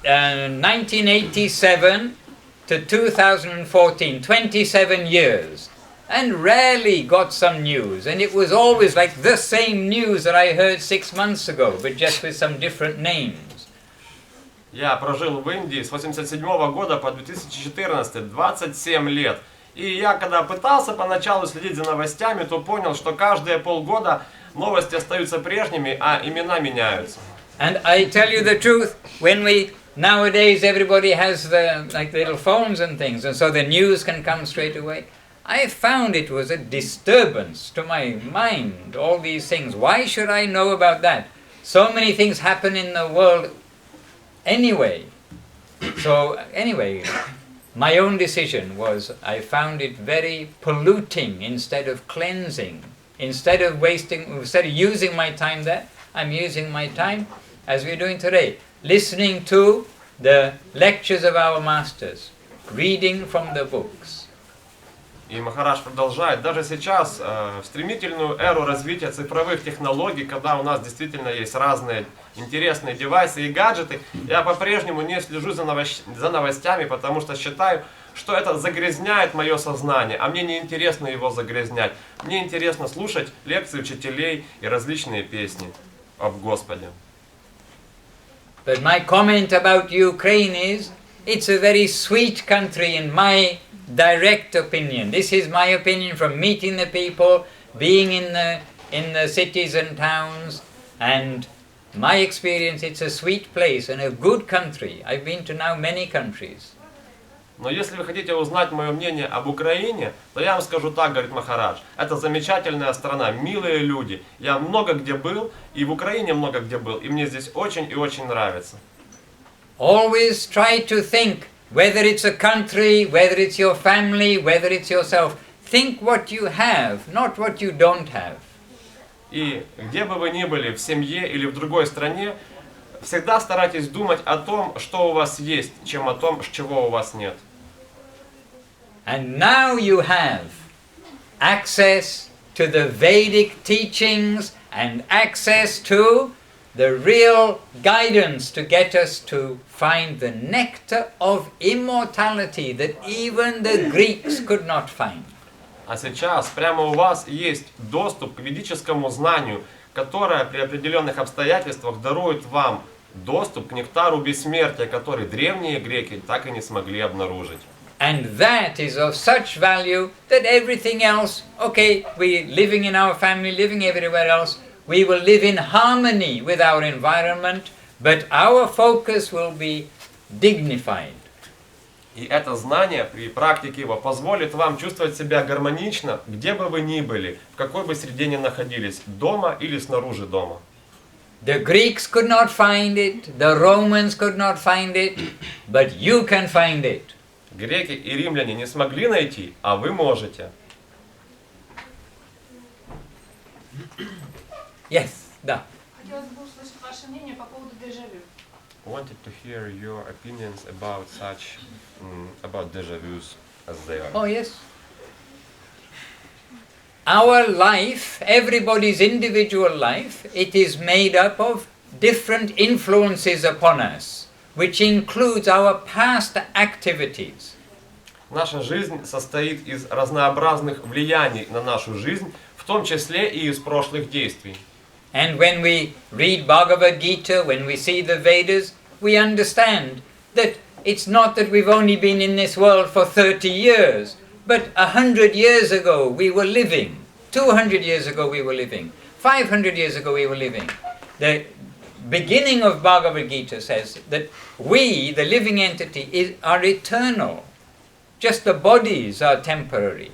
1987 to 2014, 27 years. And rarely got some news, and it was always like the same news that I heard 6 months ago, but just with some different names. Я прожил в Индии с 87 года по 2014, 27 лет. И я, когда пытался поначалу следить за новостями, то понял, что каждые полгода новости остаются прежними, а имена меняются. And I tell you the truth, when nowadays everybody has the little phones and things, and so the news can come straight away. I found it was a disturbance to my mind, all these things. Why should I know about that? So many things happen in the world anyway. So anyway, my own decision was I found it very polluting instead of cleansing. Instead of using my time there, I'm using my time as we're doing today, listening to the lectures of our masters, reading from the books. И Махарадж продолжает, даже сейчас, в стремительную эру развития цифровых технологий, когда у нас действительно есть разные интересные девайсы и гаджеты, я по-прежнему не слежу за новостями, потому что считаю, что это загрязняет мое сознание, а мне не интересно его загрязнять. Мне интересно слушать лекции учителей и различные песни об Господе. But my comment about Ukraine is, it's a very sweet country in my direct opinion. This is my opinion from meeting the people, being in the cities and towns, and my experience, it's a sweet place and a good country. I've been to now many countries. Но если вы хотите узнать мое мнение об Украине, то я вам скажу так, говорит Махарадж. Это замечательная страна, милые люди. Я много где был, и в Украине много где был, и мне здесь очень и очень нравится. Always try to think, whether it's a country, whether it's your family, whether it's yourself, think what you have, not what you don't have. И где бы вы ни были, в семье или в другой стране, всегда старайтесь думать о том, что у вас есть, чем о том, чего у вас нет. And now you have access to the Vedic teachings and access to the real guidance to get us to find the nectar of immortality that even the Greeks could not find. А сейчас прямо у вас есть доступ к ведическому знанию, которое при определенных обстоятельствах дарует вам доступ к нектару бессмертия, который древние греки так и не смогли обнаружить. And that is of such value that everything else, okay, we living in our family, living everywhere else, we will live in harmony with our environment, but our focus will be dignified. И это знание при практике его позволит вам чувствовать себя гармонично, где бы вы ни были, в какой бы среде ни находились, дома или снаружи дома. The Greeks could not find it, the Romans could not find it, but you can find it. Греки и римляне не смогли найти, а вы можете. Yes, да. Хотелось бы услышать ваше мнение по поводу дежавю. Wanted to hear your opinions about such, about déjà vus as they are. Oh, yes. our life, everybody's individual life, it is made up of different influences upon us, which includes our past activities. Наша жизнь состоит из разнообразных влияний на нашу жизнь, в том числе и из прошлых действий. And when we read Bhagavad Gita, when we see the Vedas, we understand that it's not that we've only been in this world for 30 years, but 100 years ago we were living, 200 years ago we were living, 500 years ago we were living. The beginning of Bhagavad Gita says that we, the living entity, are eternal. Just the bodies are temporary.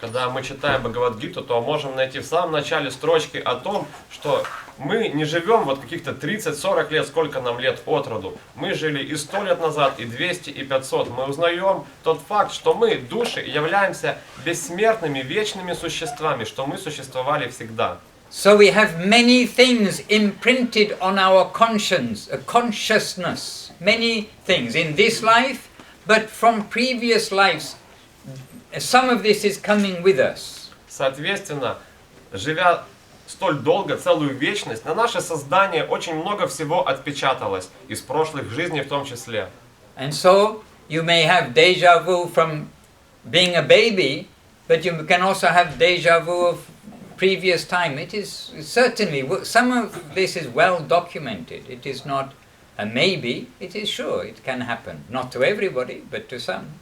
Когда мы читаем Бхагавад-гиту, то можем найти в самом начале строчки о том, что мы не живем вот каких-то 30-40 лет, сколько нам лет от роду. Мы жили и 100 лет назад, и 200, и 500. Мы узнаем тот факт, что мы, души, являемся бессмертными, вечными существами, что мы существовали всегда. So we have many things imprinted on our conscience, consciousness, many things in this life, but from previous lives. Some of this is coming with us. Соответственно, живя столь долго, целую вечность, на наше создание очень много всего отпечаталось, из прошлых жизней в том числе. And so, you may have déjà vu from being a baby, but you can also have déjà vu of previous time. It is certainly, some of this is well documented. It is not a maybe, it is sure, it can happen. Not to everybody, but to some.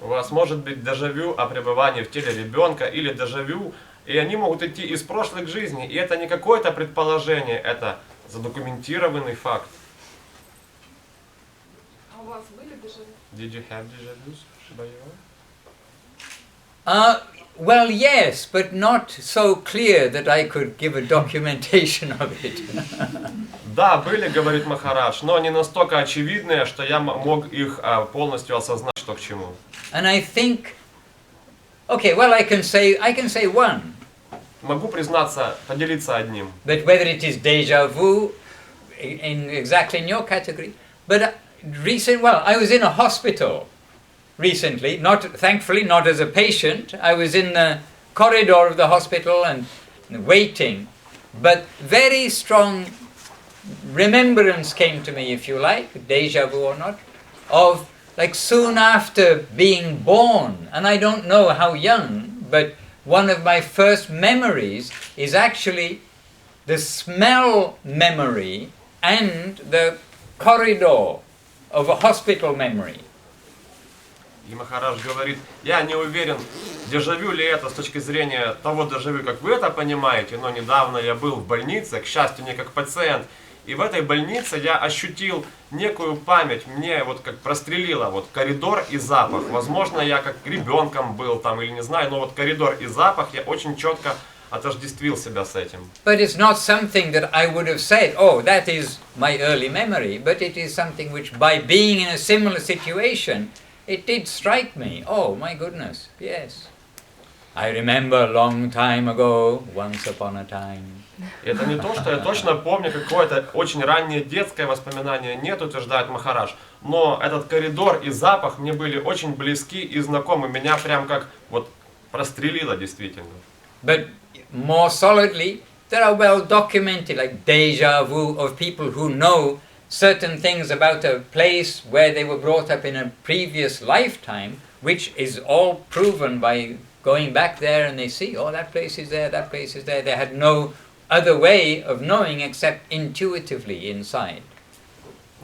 У вас может быть дежавю о пребывании в теле ребенка или дежавю, и они могут идти из прошлых жизней. И это не какое-то предположение, это задокументированный факт. А у вас были дежавю? Did you have déjà-vus, Well, yes, but not so clear that I could give a documentation of it. Да, были, говорит Махарадж, но не настолько очевидные, что я мог их полностью осознать, что к чему. And I think, okay, well, I can say one. Могу признаться, поделиться одним. But whether it is déjà vu, exactly in your category, but I was in a hospital recently, thankfully not as a patient. I was in the corridor of the hospital and waiting, but very strong remembrance came to me, if you like, déjà vu or not, of like soon after being born, and I don't know how young, but one of my first memories is actually the smell memory and the corridor of a hospital memory. И Махарадж говорит, я не уверен, дежавю ли это с точки зрения того дежавю, как вы это понимаете, но недавно я был в больнице, к счастью, не как пациент, и в этой больнице я ощутил некую память, мне вот как прострелило, вот коридор и запах. Возможно, я как ребенком был там или не знаю, но вот коридор и запах, я очень четко отождествил себя с этим. But it's not something that I would have said, oh, that is my early memory, but it is something which by being in a similar situation, it did strike me. Oh, my goodness, yes. I remember a long time ago, once upon a time. Это не то, что я точно помню какое-то очень раннее детское воспоминание, нет, утверждает Махарадж, но этот коридор и запах мне были очень близки и знакомы, меня прям как вот прострелило действительно. But more solidly, there are well documented like déjà vu of people who know certain things about a place where they were brought up in a previous lifetime, which is all proven by going back there and they see, oh, that place is there, that place is there. They had no other way of knowing except intuitively inside.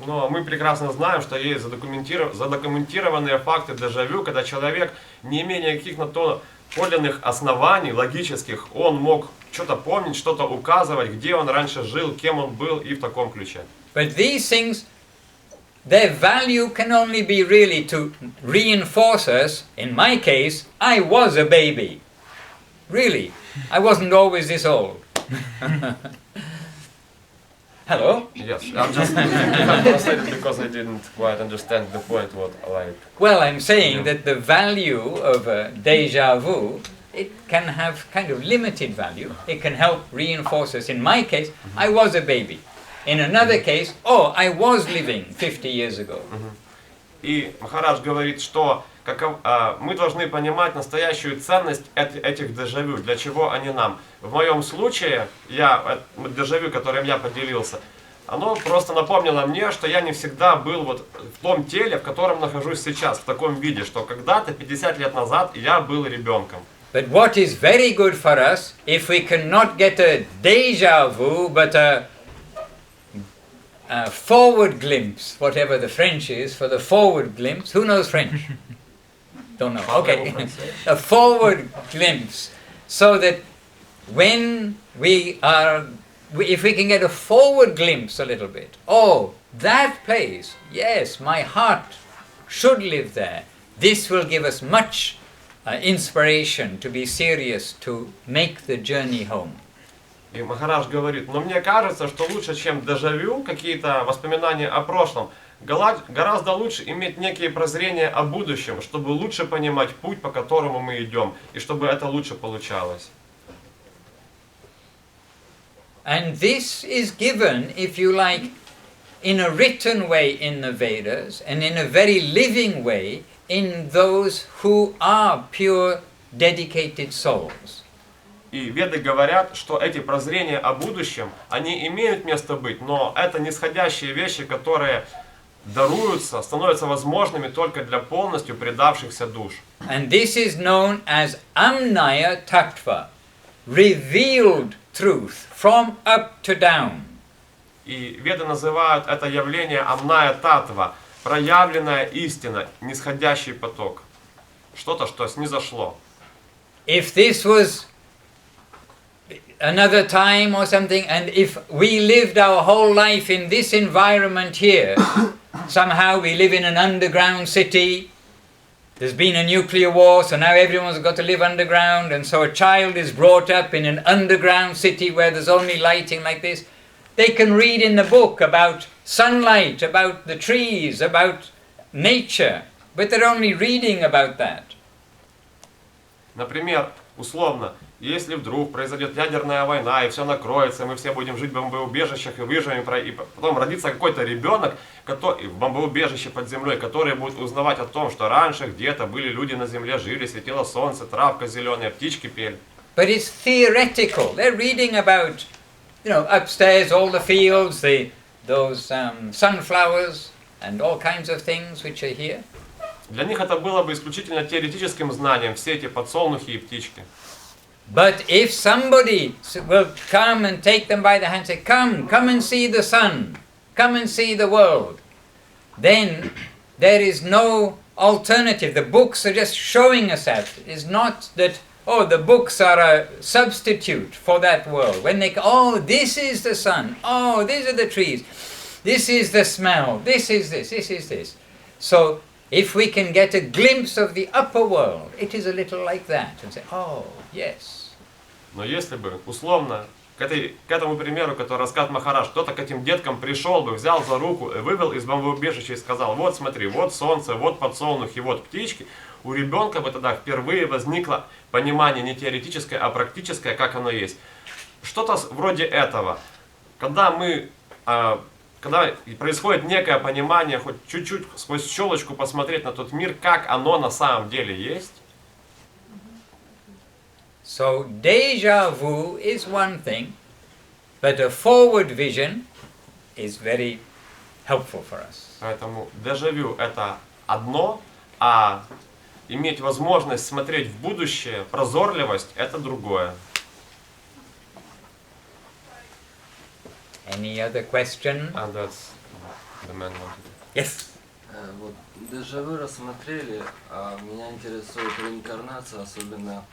Но мы прекрасно знаем, что есть задокументированные факты дежавю, когда человек, не имея никаких на то подлинных оснований логических, он мог что-то помнить, что-то указывать, где он раньше жил, кем он был и в таком ключе. But these things, their value can only be really to reinforce us. In my case, I was a baby. Really, I wasn't always this old. Hello? Yes, I'm just translated because I didn't quite understand the point. What like? Well, I'm saying that the value of a déjà vu, it can have kind of limited value. It can help reinforce us. In my case, I was a baby. In another case, oh, I was living 50 years ago. И Махарадж говорит, что мы должны понимать настоящую ценность этих дежавю, для чего они нам. В моем случае, дежавю, которым я поделился, оно просто напомнило мне, что я не всегда был вот в том теле, в котором нахожусь сейчас, в таком виде, что когда-то, 50 лет назад, я был ребенком. But what is very good for us, if we cannot get a déjà vu, but a forward glimpse, whatever the French is, for the forward glimpse. Who knows French? Don't know. Okay. A forward glimpse. So that when if we can get a forward glimpse a little bit, oh, that place, yes, my heart should live there. This will give us much inspiration to be serious, to make the journey home. И Махарадж говорит, но мне кажется, что лучше, чем дежавю, какие-то воспоминания о прошлом, гораздо лучше иметь некие прозрения о будущем, чтобы лучше понимать путь, по которому мы идем, и чтобы это лучше получалось. And this is given, if you like, in a written way in the Vedas, and in a very living way in those who are pure, dedicated souls. И Веды говорят, что эти прозрения о будущем, они имеют место быть, но это нисходящие вещи, которые даруются, становятся возможными только для полностью предавшихся душ. And this is known as Amnaya Tattva, revealed truth from up to down. И Веды называют это явление Амная Татва, проявленная истина, нисходящий поток. Что-то, что снизошло. If this was another time or something, and if we lived our whole life in this environment here, somehow we live in an underground city, there's been a nuclear war, so now everyone's got to live underground, and so a child is brought up in an underground city where there's only lighting like this, they can read in the book about sunlight, about the trees, about nature, but they're only reading about that. Например, условно, если вдруг произойдет ядерная война и все накроется, мы все будем жить в бомбоубежищах и выживем, и потом родится какой-то ребенок в бомбоубежище под землей, который будет узнавать о том, что раньше где-то были люди на земле, жили, светило солнце, травка зеленая, птички пели. But it's theoretical. They're reading about, upstairs all the fields, those sunflowers and all kinds of things which are here. Для них это было бы исключительно теоретическим знанием, все эти подсолнухи и птички. But if somebody will come and take them by the hand and say, come and see the sun, come and see the world, then there is no alternative. The books are just showing us that. It is not that, the books are a substitute for that world. When this is the sun, these are the trees, this is the smell, this is this. So, if we can get a glimpse of the upper world, it is a little like that, and say, yes. Но если бы, условно, к этому примеру, который рассказывает Махарадж, кто-то к этим деткам пришел бы, взял за руку, вывел из бомбоубежища и сказал, вот смотри, вот солнце, вот подсолнухи, вот птички, у ребенка бы тогда впервые возникло понимание не теоретическое, а практическое, как оно есть. Что-то вроде этого. Когда происходит некое понимание, хоть чуть-чуть сквозь щелочку посмотреть на тот мир, как оно на самом деле есть. So déjà vu is one thing, but a forward vision is very helpful for us. Поэтому дежавю это одно, а иметь возможность смотреть в будущее, прозорливость это другое. Any other question? And that's the man wanted. Yes. Вот дежавю рассмотрели, а меня интересует реинкарнация, особенно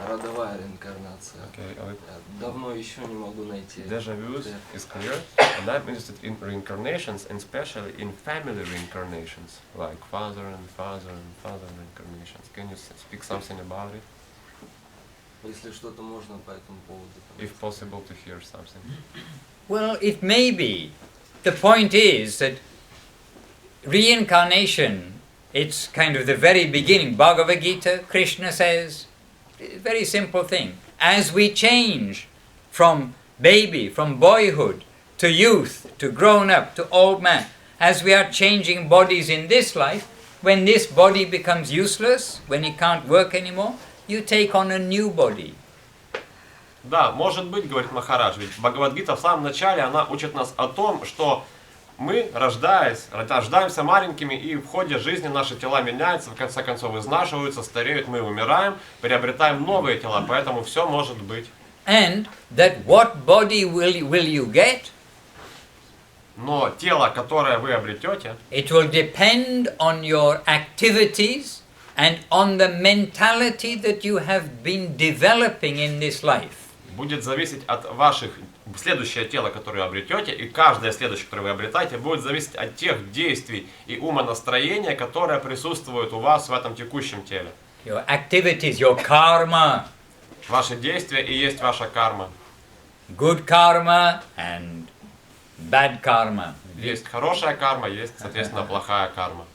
родовая реинкарнация. Okay, Давно еще не могу найти. Deja-vu is clear, and I'm interested in reincarnations, and especially in family reincarnations, like father and father and father reincarnations. Can you speak something about it? Если что-то можно по этому поводу. If possible to hear something. Well, it may be. The point is that reincarnation, it's kind of the very beginning. Bhagavad Gita, Krishna says, very simple thing. As we change from baby, from boyhood, to youth, to grown up, to old man, as we are changing bodies in this life, when this body becomes useless, when it can't work anymore, you take on a new body. Да, может быть, говорит Махарадж, ведь Бхагавад-гита в самом начале, она учит нас о том, что мы, рождаемся маленькими, и в ходе жизни наши тела меняются, в конце концов изнашиваются, стареют, мы умираем, приобретаем новые тела, поэтому все может быть. And that what body will you get? Но тело, которое вы обретете, it will depend on your activities and on the mentality that you have been developing in this life. Будет зависеть от ваших, следующее тело, которое обретете, и каждое следующее, которое вы обретаете, будет зависеть от тех действий и умонастроения, которые присутствуют у вас в этом текущем теле. Your activities, your karma. Ваши действия и есть ваша карма. Good karma and bad karma. Есть хорошая карма, есть, соответственно, плохая карма.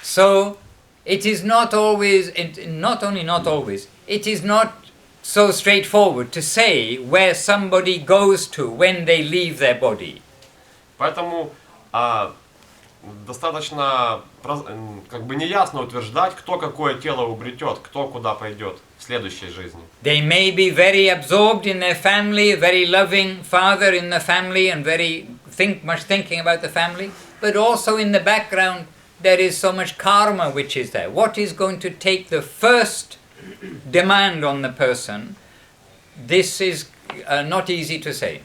So, it is not always, not always, it is not so straightforward to say where somebody goes to when they leave their body. Поэтому достаточно как бы неясно утверждать, кто какое тело обретет, кто куда пойдет в следующей жизни. They may be very absorbed in their family, a very loving father in the family and very much thinking about the family, but also in the background there is so much karma which is there. What is going to take the first demand on the person? This is not easy to say.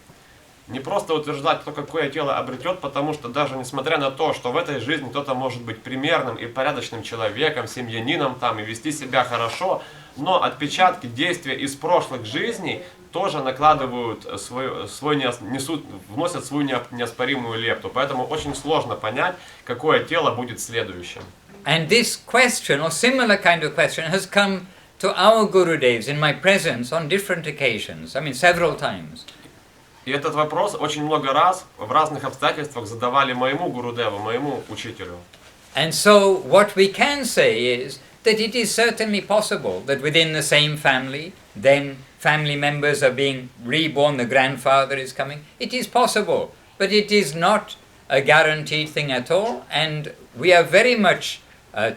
Не просто утверждать, кто какое тело обретет, потому что даже несмотря на то, что в этой жизни кто-то может быть примерным и порядочным человеком, семьянином там, и вести себя хорошо, но отпечатки действия из прошлых жизней тоже накладывают вносят свою неоспоримую лепту. Поэтому очень сложно понять, какое тело будет следующим. And this question, or similar kind of question, has come to our Gurudevs in my presence on different occasions, I mean several times. И этот вопрос очень много раз в разных обстоятельствах задавали моему Гурудеву, моему учителю. And so what we can say is that it is certainly possible that within the same family, then family members are being reborn, the grandfather is coming. It is possible, but it is not a guaranteed thing at all, and we are very much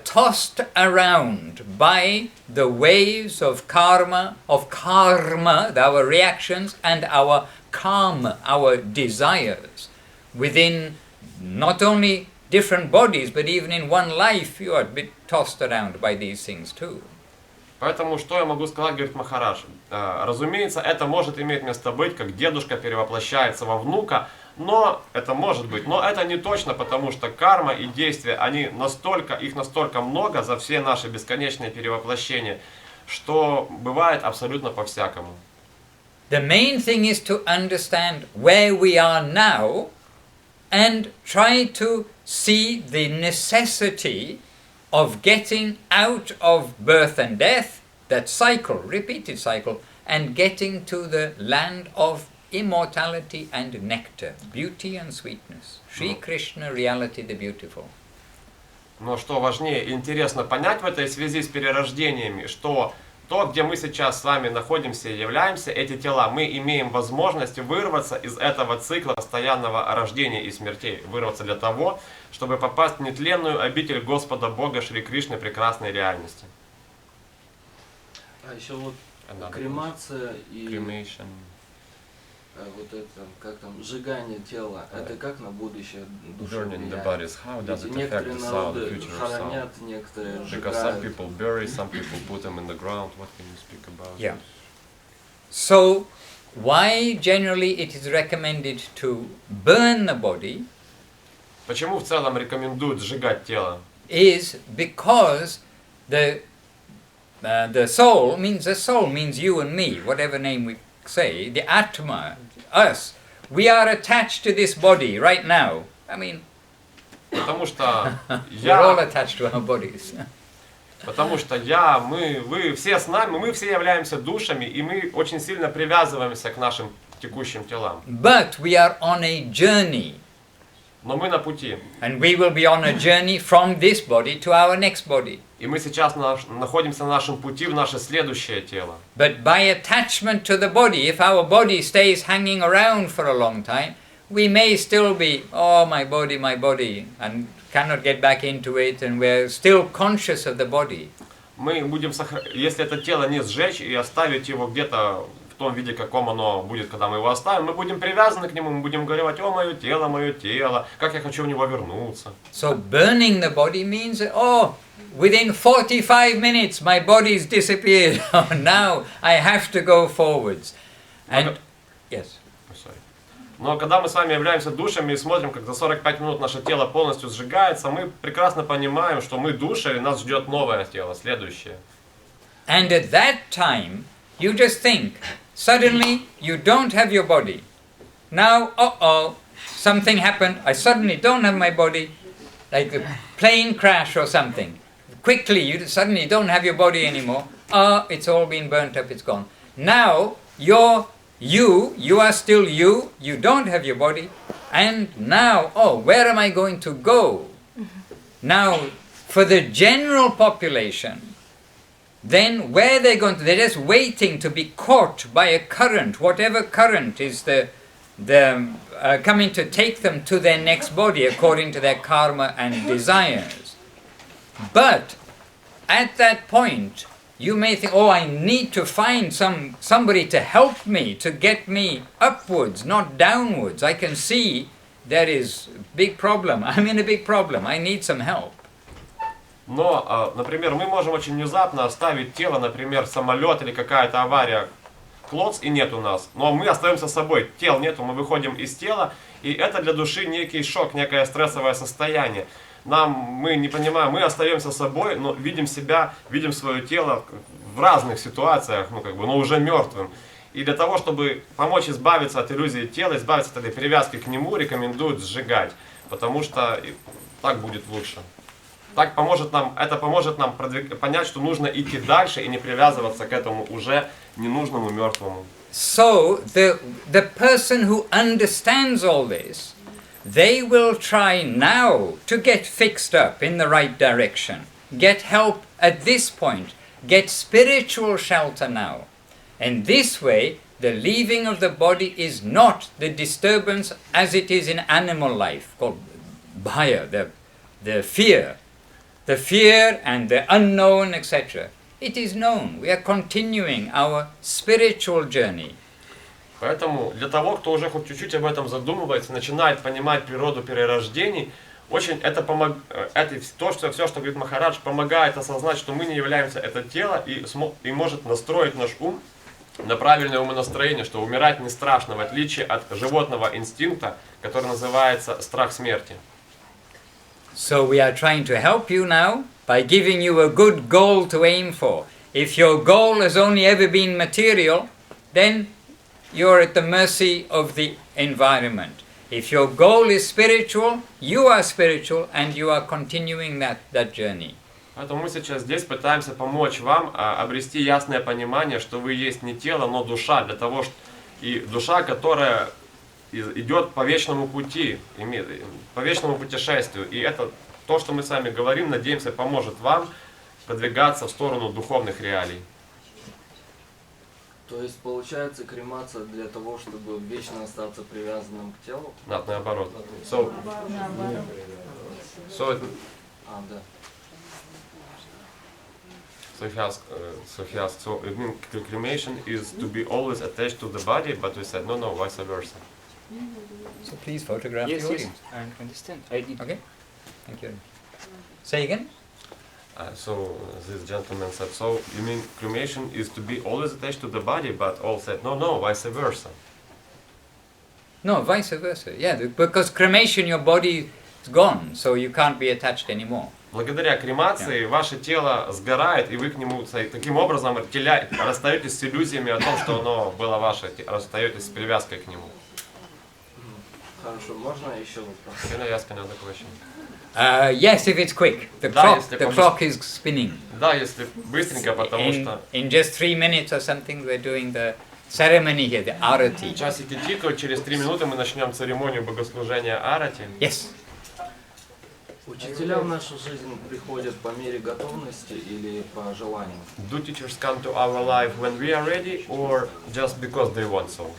tossed around by the waves of karma, our reactions and our karma, our desires. Within not only different bodies, but even in one life, you are a bit tossed around by these things too. Поэтому что я могу сказать, говорит Махарадж? Разумеется, это может иметь место быть, как дедушка перевоплощается во внука, но это может быть, но это не точно, потому что карма и действия, их настолько много за все наши бесконечные перевоплощения, что бывает абсолютно по-всякому. The main thing is to understand where we are now and try to see the necessity of getting out of birth and death, that cycle, repeated cycle, and getting to the land of immortality and nectar, beauty and sweetness. Sri Krishna, reality, the beautiful. Но что важнее и интересно понять в этой связи с перерождениями, что то, где мы сейчас с вами находимся и являемся, эти тела, мы имеем возможность вырваться из этого цикла постоянного рождения и смертей, вырваться для того, чтобы попасть в нетленную обитель Господа Бога Шри Кришны прекрасной реальности. А еще вот кремация и вот это, как там, сжигание тела, это как на будущее душу влияет? Некоторые народы хоронят, некоторые сжигают. Because some people bury, some people put them in the ground. What can you speak about? Yeah. So, why generally it is recommended to burn the body? Почему в целом рекомендуют сжигать тело? Is because the soul means you and me, whatever name we say, the Atma, us, we are attached to this body right now. I mean, потому что we're all attached to our bodies. Потому что вы все с нами, мы все являемся душами, и мы очень сильно привязываемся к нашим текущим телам. But we are on a journey. Но мы на пути. And we will be on a journey from this body to our next body. И мы сейчас находимся на нашем пути в наше следующее тело. But by attachment to the body, if our body stays hanging around for a long time, we may still be, oh, my body, and cannot get back into it, and we're still conscious of the body. Мы будем, если это тело не сжечь и оставить его где-то в том виде, каком оно будет, когда мы его оставим, мы будем привязаны к нему, мы будем говорить: о, мое тело, как я хочу в него вернуться. So burning the body means that, oh, within 45 minutes my body's disappeared. Oh, now I have to go forwards. And yes. Но когда мы с вами являемся душами и смотрим, как за 45 минут наше тело полностью сжигается, мы прекрасно понимаем, что мы души, и нас ждет новое тело, следующее. And at that time, you just think, suddenly you don't have your body. Now, something happened, I suddenly don't have my body, like a plane crash or something. Quickly, you suddenly don't have your body anymore. It's all been burnt up, it's gone. Now, you are still you don't have your body, and now, where am I going to go? Now, for the general population, then where they're going to, they're just waiting to be caught by a current, whatever current is coming to take them to their next body according to their karma and desires. But at that point, you may think, I need to find somebody to help me, to get me upwards, not downwards. I can see there is a big problem. I'm in a big problem. I need some help. Но, например, мы можем очень внезапно оставить тело, например, самолет или какая-то авария, клоц, и нет у нас. Но мы остаемся собой, тел нету, мы выходим из тела, и это для души некий шок, некое стрессовое состояние. Мы не понимаем, мы остаемся собой, но видим себя, видим свое тело в разных ситуациях, но уже мертвым. И для того, чтобы помочь избавиться от иллюзии тела, избавиться от этой привязки к нему, рекомендуют сжигать, потому что так будет лучше. Это поможет нам понять, что нужно идти дальше и не привязываться к этому уже ненужному мертвому. So the person who understands all this, they will try now to get fixed up in the right direction, get help at this point, get spiritual shelter now. And this way, the leaving of the body is not the disturbance as it is in animal life, called bhaya, the fear. The fear and the unknown, etc. It is known. We are continuing our spiritual journey. Поэтому для того, кто уже хоть чуть-чуть об этом задумывается, начинает понимать природу перерождений, все, что говорит Махарадж, помогает осознать, что мы не являемся это тело, и может настроить наш ум на правильное умонастроение, что умирать не страшно, в отличие от животного инстинкта, который называется страх смерти. So we are trying to help you now by giving you a good goal to aim for. If your goal has only ever been material, then you're at the mercy of the environment. If your goal is spiritual, you are spiritual and you are continuing that journey. Поэтому мы сейчас здесь пытаемся помочь вам обрести ясное понимание, что вы есть не тело, но душа, и душа, которая идет по вечному пути, по вечному путешествию. И это то, что мы с вами говорим, надеемся, поможет вам продвигаться в сторону духовных реалий. То есть получается кремация для того, чтобы вечно остаться привязанным к телу? Наоборот. So cremation is to be always attached to the body, but we said no, vice versa. So please photograph the audience. Yes, I understand. I did. Okay, thank you. Say again. So this gentleman said, so you mean cremation is to be always attached to the body, but all said no, vice versa. No, vice versa. Yeah, because cremation, your body is gone, so you can't be attached anymore. Благодаря кремации ваше тело сгорает, и вы к нему таким образом расстаетесь с иллюзиями о том, что оно было ваше, расстаетесь с привязкой к нему. Хорошо, можно еще вопрос? Can I ask another question? Yes, if it's quick. The clock is spinning. Да, если быстренько, потому что... In just 3 minutes or something, we're doing the ceremony here, the arati. Часики тикают, через 3 минуты мы начнем церемонию богослужения арати. Yes. Учителя в нашу жизнь приходят по мере готовности или по желанию? Do teachers come to our life when we are ready, or just because they want so?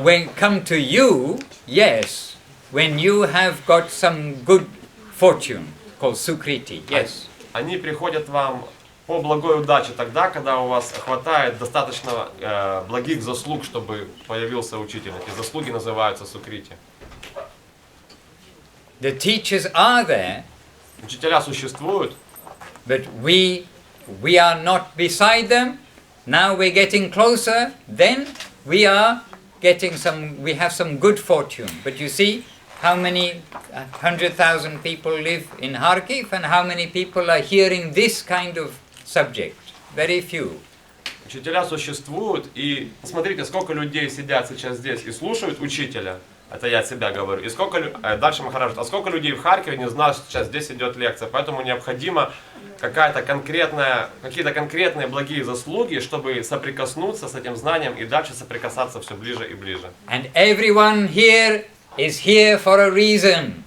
When come to you, yes, when you have got some good fortune, called sukriti. Yes. Они приходят вам по благой удаче тогда, когда у вас хватает достаточно благих заслуг, чтобы появился учитель. Эти заслуги называются сукрити. The teachers are there, учителя существуют, but we are not beside them. Now we're getting closer, then we have some good fortune. But you see how many 100,000 people live in Harьков and how many people are hearing this kind of subject? Very few. Учителя существуют, и посмотрите, сколько людей сидят сейчас здесь и слушают учителя. Это я от себя говорю. И сколько, дальше Махарадж, а сколько людей в Харькове не знают, что сейчас здесь идет лекция. Поэтому необходимо какие-то конкретные благие заслуги, чтобы соприкоснуться с этим знанием и дальше соприкасаться все ближе и ближе. And everyone here is here for a reason.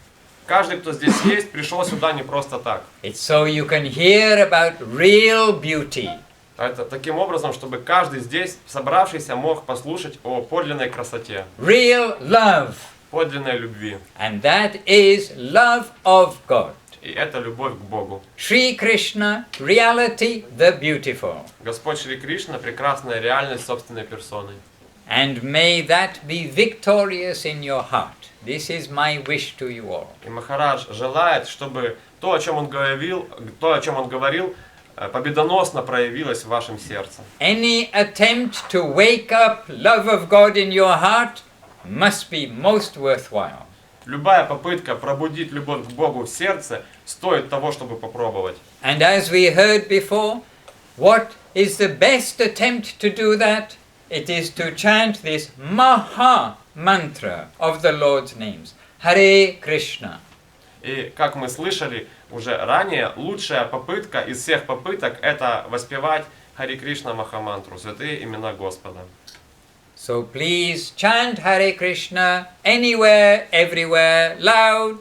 Каждый, кто здесь есть, пришел сюда не просто так. It's so you can hear about real beauty. Это таким образом, чтобы каждый здесь собравшийся мог послушать о подлинной красоте. Real love. Подлинной любви. And that is love of God. И это любовь к Богу. Shri Krishna, reality, the beautiful. Господь Шри Кришна, прекрасная реальность собственной персоной. And may that be victorious in your heart. This is my wish to you all. И Махарадж желает, чтобы то, о чем он говорил, победоносно проявилось в вашем сердце. Any attempt to wake up love of God in your heart must be most worthwhile. Любая попытка пробудить любовь к Богу в сердце стоит того, чтобы попробовать. And as we heard before, what is the best attempt to do that? It is to chant this Maha mantra of the Lord's names. Hare Krishna. И как мы слышали уже ранее, лучшая попытка из всех попыток это воспевать Харе Кришна Махамантру, святые имена Господа. So please chant Hare Krishna anywhere, everywhere, loud,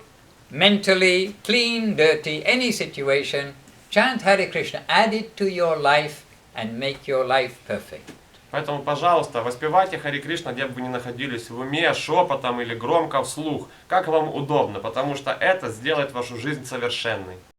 mentally, clean, dirty, any situation. Chant Hare Krishna, add it to your life and make your life perfect. Поэтому, пожалуйста, воспевайте Харе Кришна, где бы вы ни находились, в уме, шепотом или громко вслух, как вам удобно, потому что это сделает вашу жизнь совершенной.